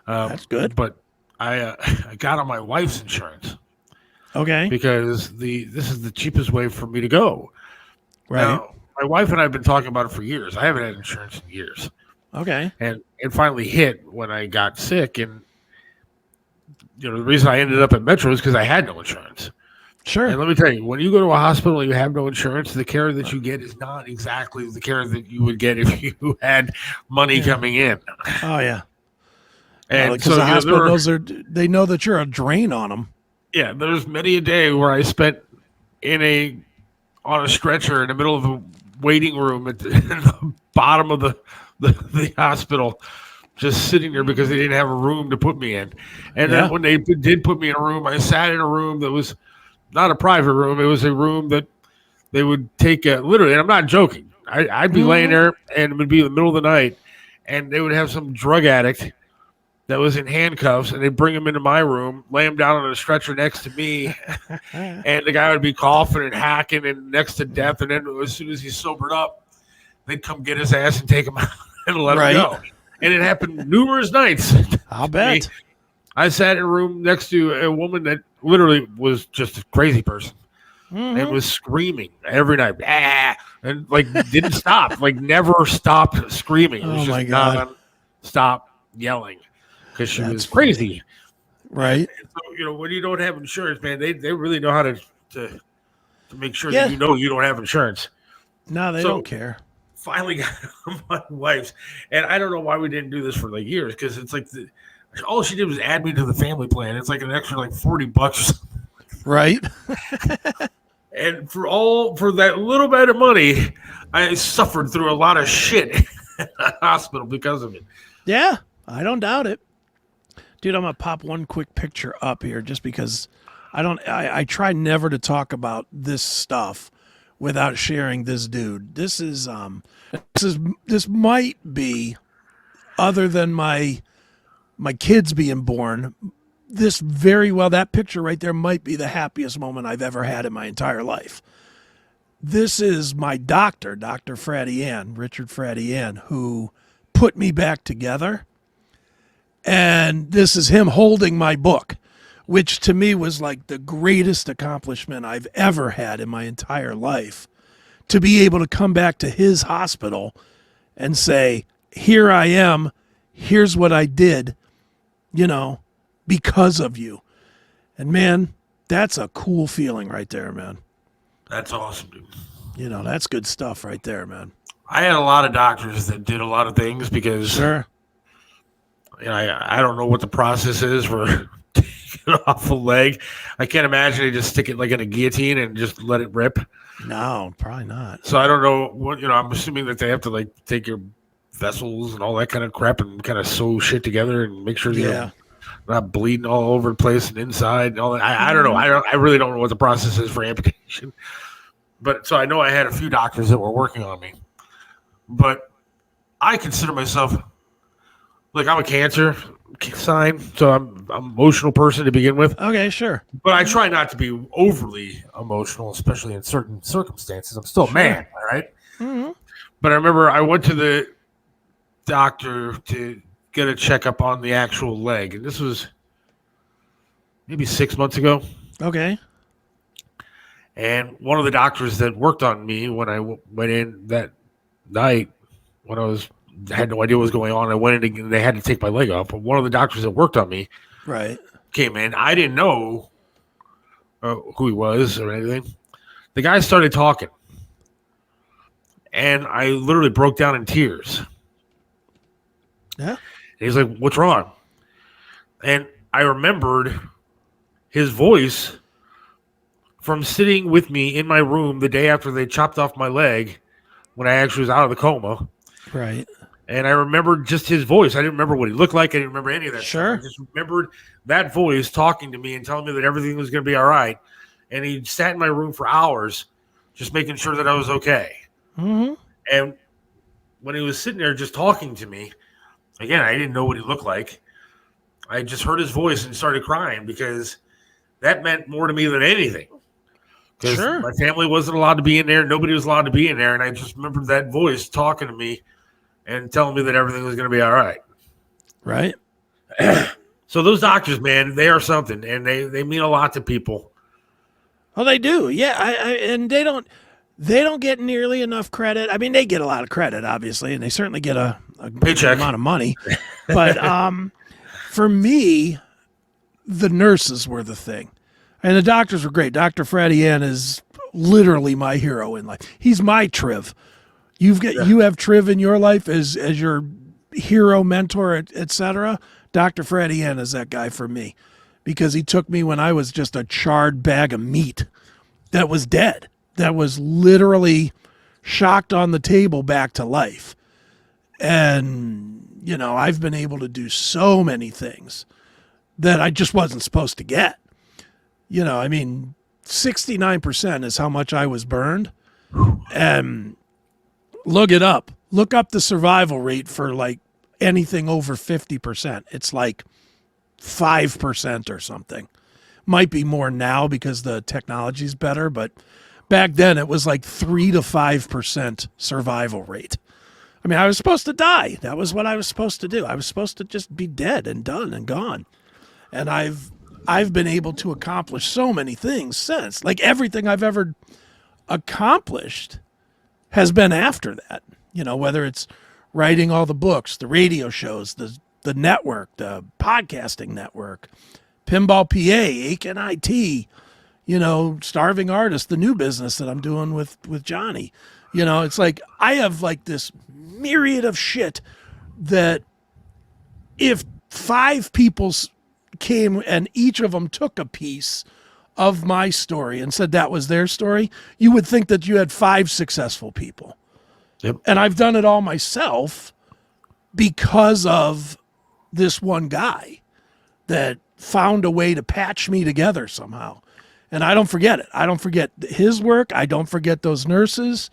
That's good. But I got on my wife's insurance. Okay. Because this is the cheapest way for me to go. Right. Now, my wife and I have been talking about it for years. I haven't had insurance in years. Okay. And it finally hit when I got sick, and the reason I ended up at Metro is because I had no insurance. Sure. And let me tell you, when you go to a hospital and you have no insurance, the care that you get is not exactly the care that you would get if you had money coming in. Oh yeah. And because the hospital knows they know that you're a drain on them. Yeah, there's many a day where I spent on a stretcher in the middle of a waiting room in the bottom of the hospital, just sitting there because they didn't have a room to put me in. And then when they did put me in a room, I sat in a room that was not a private room. It was a room that they would take literally, and I'm not joking. I'd be laying there, and it would be the middle of the night, and they would have some drug addict that was in handcuffs, and they'd bring him into my room, lay him down on a stretcher next to me, and the guy would be coughing and hacking and next to death, and then as soon as he sobered up, they'd come get his ass and take him out and let him go. And it happened numerous nights. I'll bet. I sat in a room next to a woman that literally was just a crazy person and was screaming every night, and didn't stop, never stopped screaming. It was Oh my just God. stop yelling. Because she was crazy. Right. So, when you don't have insurance, man, they really know how to make sure that you don't have insurance. No, they don't care. Finally got on my wife's. And I don't know why we didn't do this for years, because it's all she did was add me to the family plan. It's an extra $40. Right. And for that little bit of money, I suffered through a lot of shit in the hospital because of it. Yeah, I don't doubt it. Dude, I'm going to pop one quick picture up here just because I try never to talk about this stuff without sharing this dude. This might be, other than my kids being born, this very well, that picture right there might be the happiest moment I've ever had in my entire life. This is my doctor, Dr. Richard Fradian, who put me back together. And this is him holding my book, which to me was the greatest accomplishment I've ever had in my entire life. To be able to come back to his hospital and say, here I am, here's what I did, because of you. And man, that's a cool feeling right there, man. That's awesome, dude. That's good stuff right there, man. I had a lot of doctors that did a lot of things because... Sure. I don't know what the process is for taking off a leg. I can't imagine they just stick it in a guillotine and just let it rip. No, probably not. So I don't know what, I'm assuming that they have to take your vessels and all that kind of crap and kind of sew shit together and make sure you're not bleeding all over the place and inside and all that. I don't know. I really don't know what the process is for amputation. But so I know I had a few doctors that were working on me. But I consider myself... I'm a Cancer sign, so I'm an emotional person to begin with. Okay, sure. But I try not to be overly emotional, especially in certain circumstances. I'm still a man, all right? Mm-hmm. But I remember I went to the doctor to get a checkup on the actual leg, and this was maybe 6 months ago. Okay. And one of the doctors that worked on me when I went in that night, when I had no idea what was going on. I went in and they had to take my leg off. But one of the doctors that worked on me came in. I didn't know who he was or anything. The guy started talking. And I literally broke down in tears. Yeah. And he's like, what's wrong? And I remembered his voice from sitting with me in my room the day after they chopped off my leg when I actually was out of the coma. Right. And I remembered just his voice. I didn't remember what he looked like. I didn't remember any of that Sure. stuff. I just remembered that voice talking to me and telling me that everything was going to be all right. And he sat in my room for hours just making sure that I was okay. Mm-hmm. And when he was sitting there just talking to me, again, I didn't know what he looked like. I just heard his voice and started crying because that meant more to me than anything. Because Sure. my family wasn't allowed to be in there. Nobody was allowed to be in there. And I just remembered that voice talking to me and telling me that everything was going to be all right. Right. So those doctors, man, they are something. And they mean a lot to people. Oh, they do. Yeah. And they don't get nearly enough credit. I mean, they get a lot of credit, obviously, and they certainly get a good Paycheck. amount of money. But for me, the nurses were the thing. And the doctors were great. Dr. Freddie Ann is literally my hero in life. He's my Triv. You have Triv in your life as your hero, mentor, etc. Dr. Freddie Ann is that guy for me because he took me when I was just a charred bag of meat that was dead, that was literally shocked on the table back to life. And, I've been able to do so many things that I just wasn't supposed to get. 69% is how much I was burned. And look it up. Look up the survival rate for like anything over 50%. It's like 5% or something. Might be more now because the technology's better, but back then it was like 3 to 5% survival rate. I mean, I was supposed to die. That was what I was supposed to do. I was supposed to just be dead and done and gone. And I've been able to accomplish so many things since. Like everything I've ever accomplished has been after that. Whether it's writing all the books, the radio shows, the network, the podcasting network, Pinball PA, Aiken IT, Starving Artist, the new business that I'm doing with Johnny. It's like I have like this myriad of shit that if 5 people came and each of them took a piece of my story and said that was their story, you would think that you had 5 successful people. Yep. And I've done it all myself because of this one guy that found a way to patch me together somehow. And I don't forget it. I don't forget his work. I don't forget those nurses.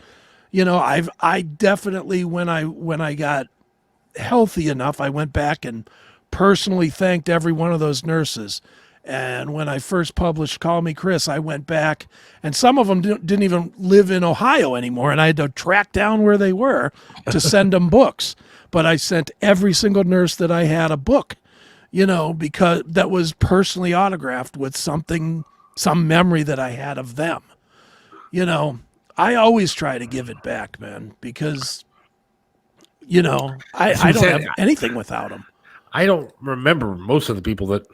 I definitely, when I got healthy enough, I went back and personally thanked every one of those nurses. And when I first published Call Me Chris, I went back, and some of them didn't even live in Ohio anymore, and I had to track down where they were to send them books. But I sent every single nurse that I had a book, because that was personally autographed with some memory that I had of them. I always try to give it back, man, because, I don't have anything without them. I don't remember most of the people that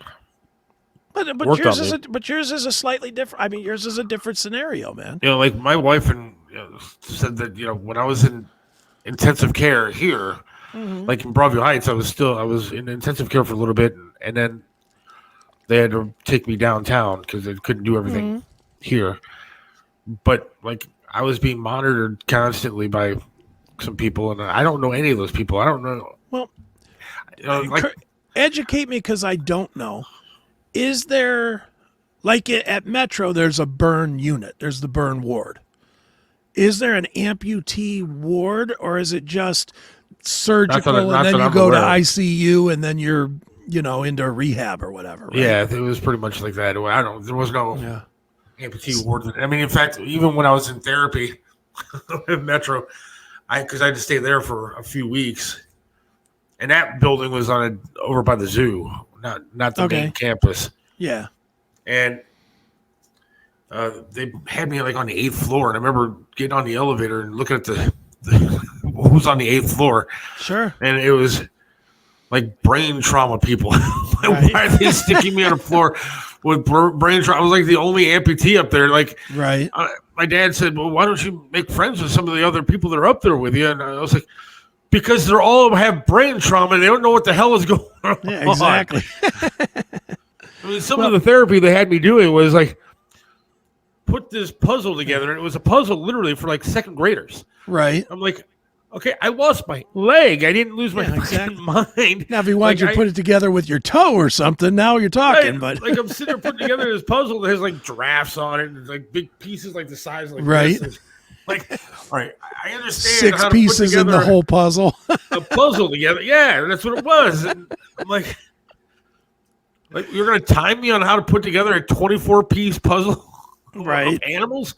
But yours is a slightly different. I mean, yours is a different scenario, man. like my wife said that when I was in intensive care here, like in Broadview Heights, I was in intensive care for a little bit, and then they had to take me downtown because they couldn't do everything here. But like I was being monitored constantly by some people, and I don't know any of those people. I don't know. Well, educate me because I don't know. Is there, like at Metro, there's a burn unit. There's the burn ward. Is there an amputee ward, or is it just surgical and then you go to ICU and then you're, into rehab or whatever? Right? Yeah, it was pretty much like that. There was no amputee ward. I mean, in fact, even when I was in therapy at Metro, because I had to stay there for a few weeks, and that building was over by the zoo. Not the main campus. Yeah. And they had me like on the 8th floor, and I remember getting on the elevator and looking at the who's on the 8th floor. Sure. And it was like brain trauma people. Why are they sticking me on the floor with brain trauma? I was like the only amputee up there. Like, right. My dad said, "Well, why don't you make friends with some of the other people that are up there with you?" And I was like, because they're all have brain trauma and they don't know what the hell is going on. Yeah, exactly. I mean, some of the therapy they had me doing was like put this puzzle together, and it was a puzzle literally for like second graders. Right. I'm like, Okay, I lost my leg. I didn't lose my exactly. mind. Now, if you wanted you to put it together with your toe or something, now you're talking. Right, but like I'm sitting there putting together this puzzle that has like giraffes on it, and like big pieces like the size of like right. This. Like, all right, I understand 6 how pieces to put in the whole puzzle. a puzzle together. Yeah, that's what it was. And I'm like you're gonna time me on how to put together a 24-piece puzzle right. of animals?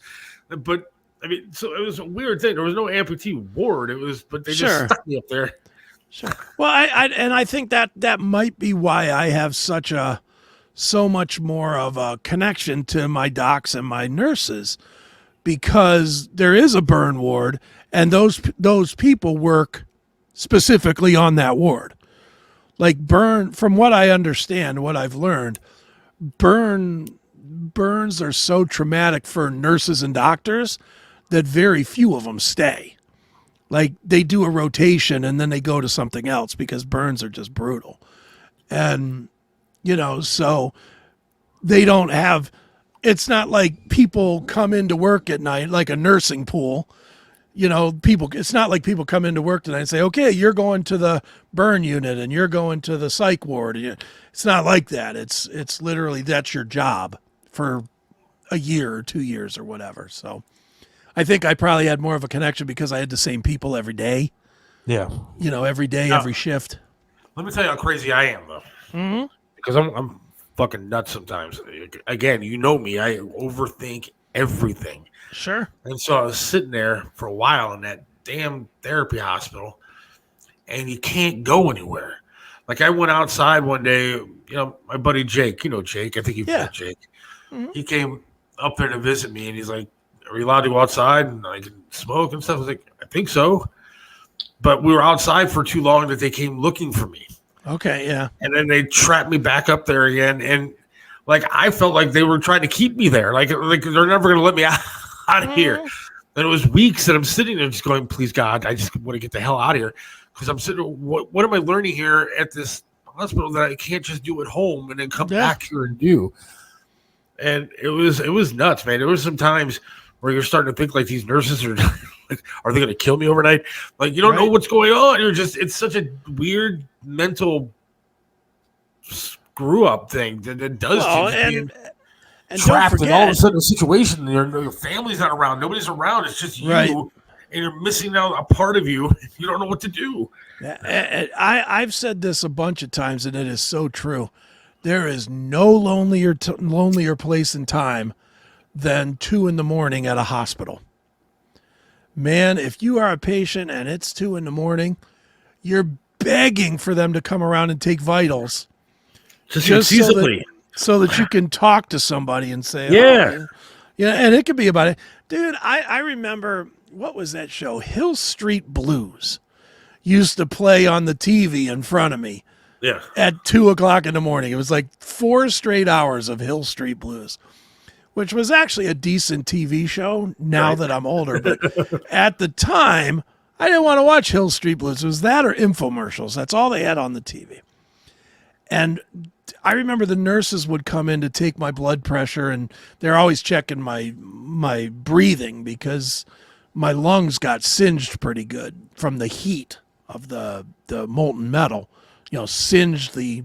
But I mean, so it was a weird thing. There was no amputee ward. But they just stuck me up there. Sure. Well, I think that might be why I have so much more of a connection to my docs and my nurses, because there is a burn ward, and those people work specifically on that ward. Like from what I understand, what I've learned, burns are so traumatic for nurses and doctors that very few of them stay. Like they do a rotation and then they go to something else because burns are just brutal. And, so they don't have, it's not like people come into work at night, like a nursing pool. It's not like people come into work tonight and say, okay, you're going to the burn unit and you're going to the psych ward. It's not like that. It's literally, that's your job for a year or 2 years or whatever. So I think I probably had more of a connection because I had the same people every day. Yeah. Every day, every shift. Let me tell you how crazy I am, though. Mm-hmm. Because I'm fucking nuts sometimes. Again, you know me. I overthink everything. Sure. And so I was sitting there for a while in that damn therapy hospital, and you can't go anywhere. Like I went outside one day, my buddy Jake, Jake, I think you've met Jake. Mm-hmm. He came up there to visit me, and he's like, are we allowed to go outside and I can smoke and stuff? I was like, I think so. But we were outside for too long that they came looking for me. Okay, yeah. And then they trapped me back up there again. And like I felt like they were trying to keep me there. Like they're never going to let me out of here. And it was weeks that I'm sitting there just going, please, God, I just want to get the hell out of here. Because I'm sitting there, what am I learning here at this hospital that I can't just do at home and then come back here and do? And it was nuts, man. There was some times where you're starting to think like these nurses are like, are they going to kill me overnight? Like, you don't know what's going on. It's such a weird mental screw up thing that does things. And trapped in all of a sudden a situation, your family's not around, nobody's around, it's just you, and you're missing out a part of you. You don't know what to do. I've said this a bunch of times, and it is so true. There is no lonelier place in time than 2 a.m. at a hospital. Man, if you are a patient and it's 2 a.m, you're begging for them to come around and take vitals. Just so that you can talk to somebody and say, and it could be about it. Dude, I remember, what was that show? Hill Street Blues used to play on the TV in front of me at 2 o'clock in the morning. It was like 4 straight hours of Hill Street Blues, which was actually a decent TV show now that I'm older. But at the time, I didn't want to watch Hill Street Blues. It was that or infomercials. That's all they had on the TV. And I remember the nurses would come in to take my blood pressure, and they're always checking my breathing because my lungs got singed pretty good from the heat of the molten metal. Singed the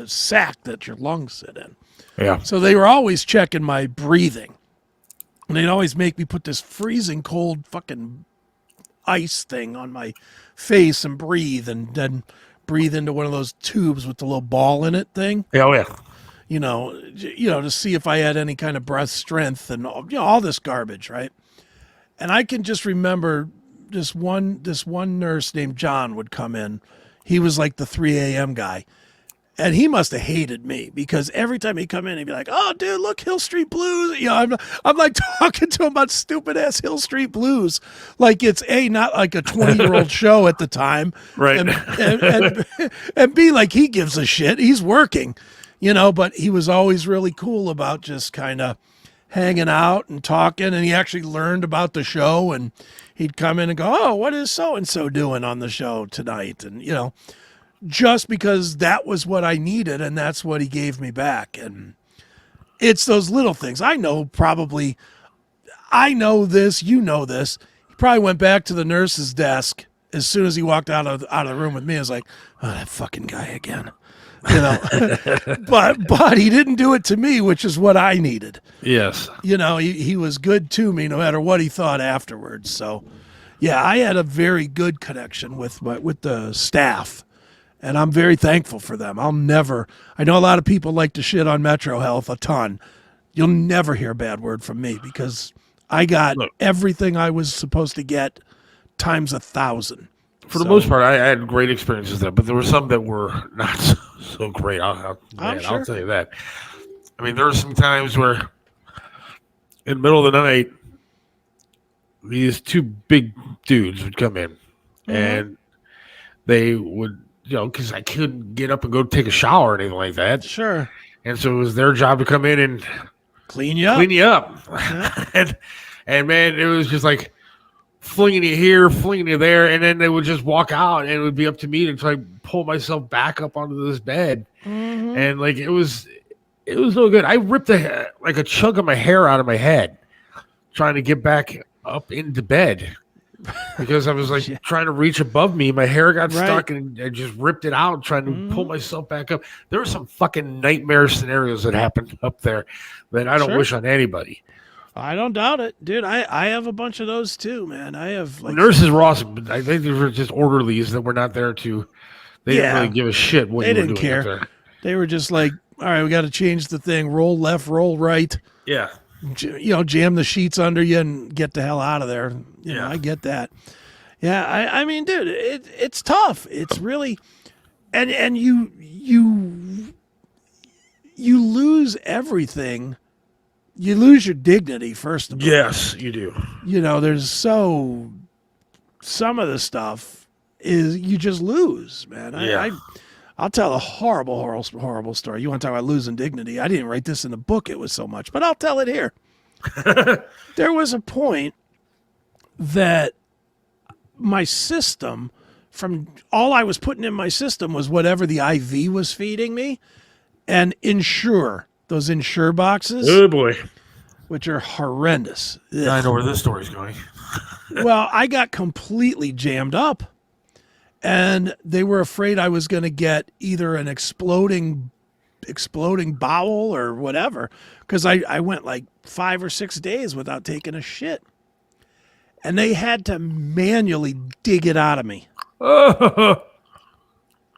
sac that your lungs sit in. Yeah. So they were always checking my breathing. And they'd always make me put this freezing cold fucking ice thing on my face and breathe, and then breathe into one of those tubes with the little ball in it thing. Oh, yeah. To see if I had any kind of breath strength and all this garbage, right? And I can just remember this one nurse named John would come in. He was like the 3 a.m. guy. And he must have hated me because every time he'd come in, he'd be like, "Oh, dude, look, Hill Street Blues." I'm like talking to him about stupid ass Hill Street Blues, like it's not like a 20-year-old show at the time, right? And B, like he gives a shit. He's working, But he was always really cool about just kind of hanging out and talking. And he actually learned about the show, and he'd come in and go, "Oh, what is so and so doing on the show tonight?" And just because that was what I needed, and that's what he gave me back. And it's those little things. I know this, this, probably went back to the nurse's desk as soon as he walked out of the room with me. I was like, oh, that fucking guy again. You know, but he didn't do it to me, which is what I needed. Yes. You know, he was good to me no matter what he thought afterwards. So, yeah, I had a very good connection with the staff, and I'm very thankful for them. I know a lot of people like to shit on Metro Health a ton. You'll never hear a bad word from me because I got everything I was supposed to get times 1,000. For the most part, I had great experiences there, but there were some that were not so great. I'll tell you that. I mean, there were some times where in the middle of the night, these two big dudes would come in, and they would, because I couldn't get up and go take a shower or anything like that. Sure. And so it was their job to come in and clean you up. Yeah. and man, it was just like flinging you here, flinging you there, and then they would just walk out, and it would be up to me to try to pull myself back up onto this bed. And like it was no good. I ripped a chunk of my hair out of my head trying to get back up into bed because I was like trying to reach above me. My hair got stuck, and I just ripped it out trying to pull myself back up. There were some fucking nightmare scenarios that happened up there that I don't wish on anybody. I don't doubt it, dude. I have a bunch of those too, man. I have nurses were awesome, but I think they were just orderlies that were not there to. They didn't really give a shit what they you were didn't doing care. up there. They were just like, all right, we got to change the thing. Roll left, roll right. Yeah. Jam the sheets under you and get the hell out of there. You know, I get that. Yeah, I mean, dude, it's tough. It's really, and you lose everything. You lose your dignity, first of all. Yes, you do. You know, there's some of the stuff is you just lose, man. I'll tell a horrible story. You want to talk about losing dignity? I didn't write this in the book. It was so much, but I'll tell it here. There was a point that my system, from all I was putting in my system was whatever the IV was feeding me, and those Ensure boxes. Oh boy, which are horrendous. Ugh. I know where this story's going. Well, I got completely jammed up, and they were afraid I was going to get either an exploding bowel or whatever, because I went like 5 or 6 days without taking a shit, and they had to manually dig it out of me.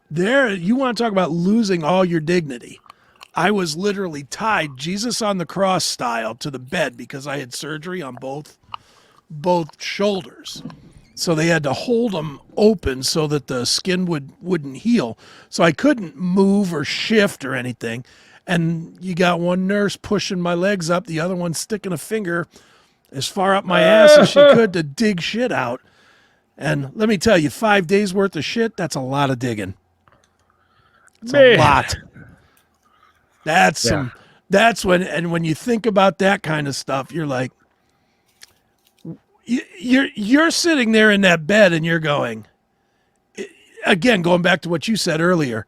There, you want to talk about losing all your dignity. I was literally tied Jesus on the cross style to the bed because I had surgery on both shoulders. So they had to hold them open so that the skin wouldn't heal. So I couldn't move or shift or anything. And you got one nurse pushing my legs up, the other one sticking a finger as far up my ass as she could to dig shit out. And let me tell you, 5 days worth of shit, that's a lot of digging. It's a lot. That's when you think about that kind of stuff, you're like, you're sitting there in that bed and you're going, again, going back to what you said earlier,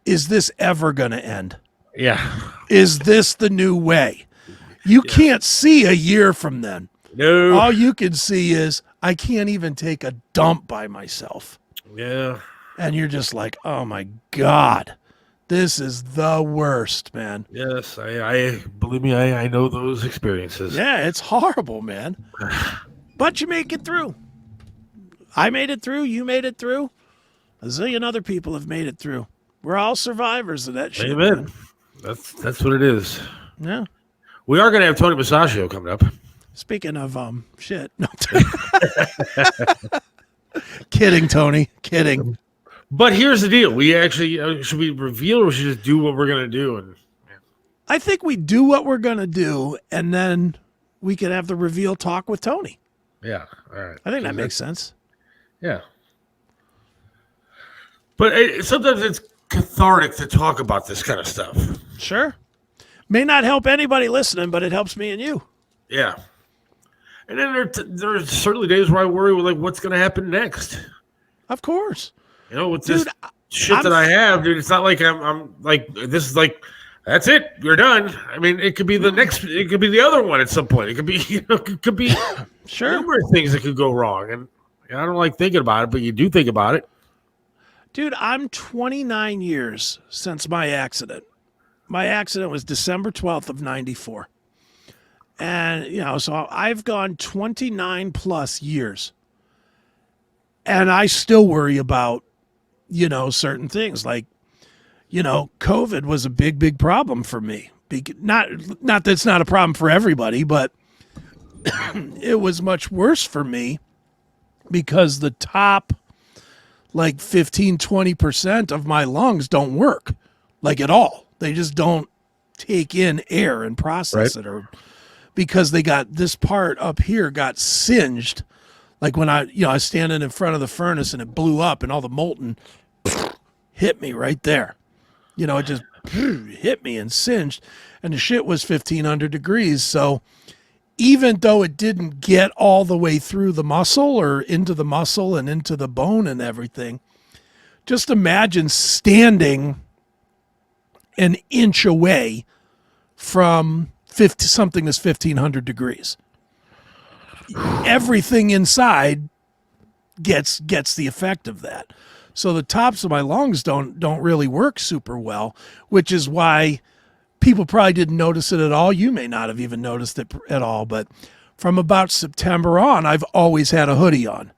is this ever going to end? Yeah. Is this the new way? You can't see a year from then. No. All you can see is I can't even take a dump by myself. Yeah. And you're just like, oh my God. This is the worst, man. Yes, I believe me, I know those experiences. Yeah, it's horrible, man. But you make it through. I made it through. You made it through. A zillion other people have made it through. We're all survivors of that shit. Amen. Man. That's what it is. Yeah. We are going to have Tony Masaccio coming up. Speaking of shit. No. Kidding, Tony. Kidding. But here's the deal. We actually, should we reveal or should we just do what we're going to do? And I think we do what we're going to do, and then we can have the reveal talk with Tony. Yeah. All right. I think that makes sense. Yeah. But sometimes it's cathartic to talk about this kind of stuff. Sure. May not help anybody listening, but it helps me and you. Yeah. And then there are certainly days where I worry, like, what's going to happen next? Of course. You know, with this shit that I have, dude, it's not like I'm like, this is like, That's it. You're done. I mean, it could be the next. It could be the other one at some point. It could be, it could be Sure. numerous things that could go wrong. And I don't like thinking about it, but you do think about it. Dude, I'm 29 years since my accident. My accident was December 12th of 94. And, so I've gone 29 plus years. And I still worry about, certain things like, COVID was a big, big problem for me. Not that it's not a problem for everybody, but it was much worse for me because the top like 15, 20% of my lungs don't work like at all. They just don't take in air and process it, or because they got this part up here got singed. Like when I was standing in front of the furnace and it blew up and all the molten hit me right there. It just hit me and singed, and the shit was 1,500 degrees. So even though it didn't get all the way through the muscle or into the muscle and into the bone and everything, just imagine standing an inch away from something that's 1,500 degrees. Everything inside gets the effect of that. So the tops of my lungs don't really work super well, which is why people probably didn't notice it at all. You may not have even noticed it at all, but from about September on, I've always had a hoodie on.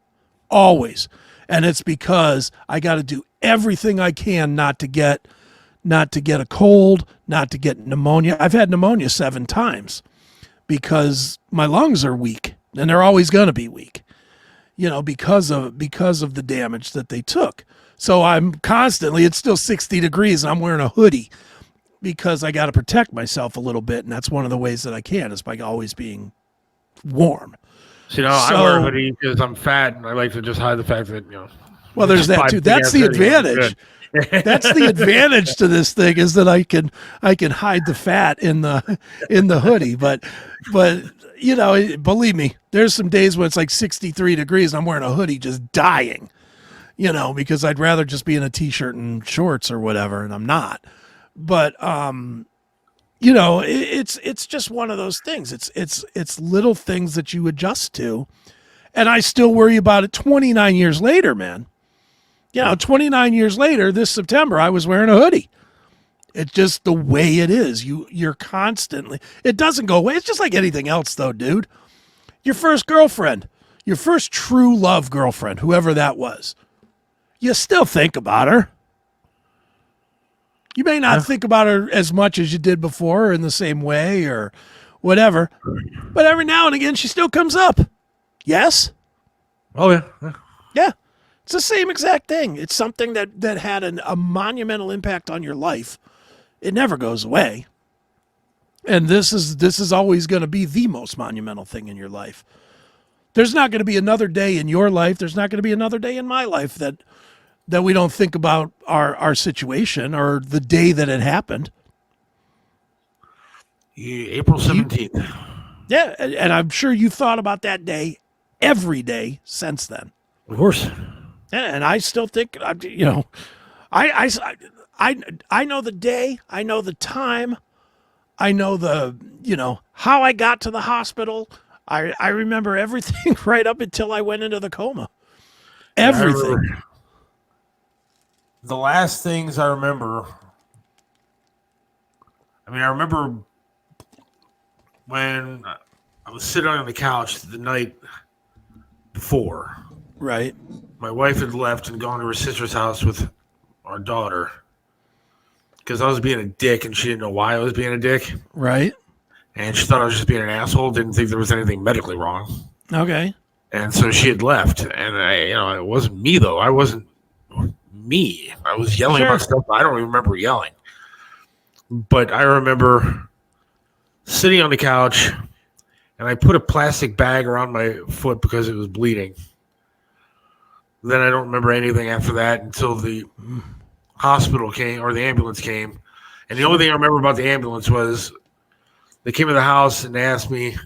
Always. And it's because I got to do everything I can not to get a cold, not to get pneumonia. I've had pneumonia 7 times because my lungs are weak, and they're always going to be weak, because of the damage that they took. So I'm constantly, it's still 60 degrees and I'm wearing a hoodie because I got to protect myself a little bit. And that's one of the ways that I can, is by always being warm. So, I wear a hoodie because I'm fat and I like to just hide the fact that, well, there's that too. That's the advantage. That's the advantage to this thing, is that I can hide the fat in the hoodie. But believe me, there's some days when it's like 63 degrees and I'm wearing a hoodie just dying, because I'd rather just be in a t-shirt and shorts or whatever, and I'm not. But it's just one of those things. It's little things that you adjust to, and I still worry about it 29 years later, man. 29 years later, this September, I was wearing a hoodie. It's just the way it is. You're constantly, it doesn't go away. It's just like anything else though, dude. Your first girlfriend, your first true love girlfriend, whoever that was, you still think about her. You may not think about her as much as you did before, or in the same way or whatever, but every now and again she still comes up. Yes? Oh, yeah. Yeah. It's the same exact thing. It's something that had a monumental impact on your life. It never goes away. And this is always going to be the most monumental thing in your life. There's not going to be another day in your life, there's not going to be another day in my life that we don't think about our situation or the day that it happened. April 17th. Yeah, and I'm sure you thought about that day every day since then. Of course. And I still think, I know the day, I know the time, I know how I got to the hospital. I remember everything right up until I went into the coma. Everything. The last things I remember, I remember when I was sitting on the couch the night before. Right. My wife had left and gone to her sister's house with our daughter because I was being a dick and she didn't know why I was being a dick. Right. And she thought I was just being an asshole, didn't think there was anything medically wrong. Okay. And so she had left. And it wasn't me, though. I wasn't me. I was yelling about stuff. I don't even remember yelling. But I remember sitting on the couch and I put a plastic bag around my foot because it was bleeding. Then I don't remember anything after that until the hospital came, or the ambulance came. And the only thing I remember about the ambulance was they came to the house and they asked me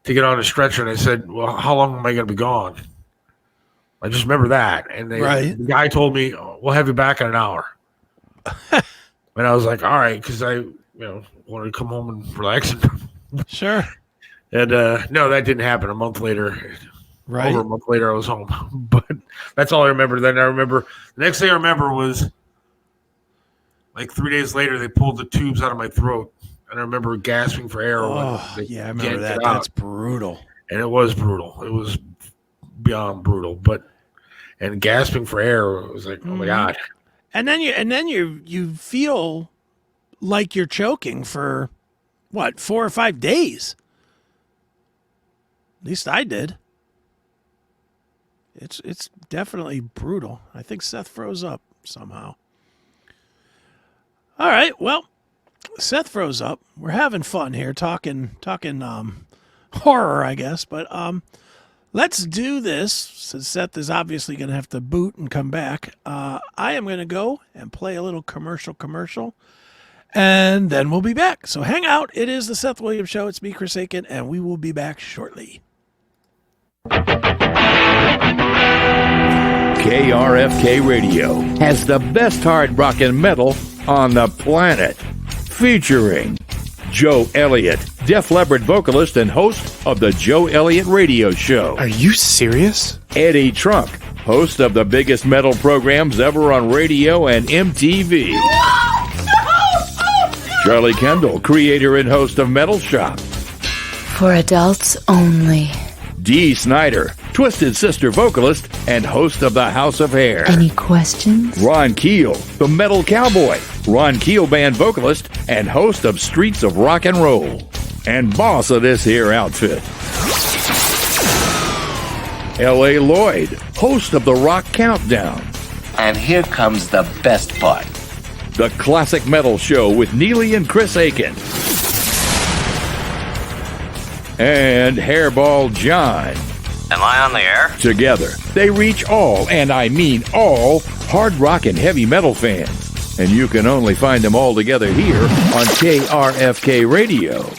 to get on a stretcher. And I said, well, how long am I going to be gone? I just remember that. And the guy told me, we'll have you back in an hour. And I was like, all right, because I wanted to come home and relax. Sure. And no, that didn't happen. A month later, Right. over a month later, I was home. But that's all I remember. Then I remember the next thing I remember was like 3 days later, they pulled the tubes out of my throat. And I remember gasping for air. Yeah, I remember that. That's brutal. And it was brutal. It was beyond brutal. And gasping for air, it was like, oh my God. And then you feel like you're choking for what, 4 or 5 days? At least I did. It's definitely brutal. I think Seth froze up somehow. All right, well, Seth froze up. We're having fun here, talking horror, I guess. But let's do this. Since Seth is obviously going to have to boot and come back, I am going to go and play a little commercial, and then we'll be back. So hang out. It is the Seth Williams Show. It's me, Chris Aiken, and we will be back shortly. KRFK Radio has the best hard rock and metal on the planet. Featuring Joe Elliott, Def Leppard vocalist and host of the Joe Elliott Radio Show. Are you serious? Eddie Trunk, host of the biggest metal programs ever on radio and MTV. Charlie Kendall, creator and host of Metal Shop. For adults only. Dee Snider, Twisted Sister vocalist and host of the House of Hair. Any questions? Ron Keel, the Metal Cowboy, Ron Keel Band vocalist and host of Streets of Rock and Roll. And boss of this here outfit. L.A. Lloyd, host of the Rock Countdown. And here comes the best part. The Classic Metal Show with Neely and Chris Aiken. And Hairball John. Am I on the air? Together, they reach all, and I mean all, hard rock and heavy metal fans. And you can only find them all together here on KRFK Radio.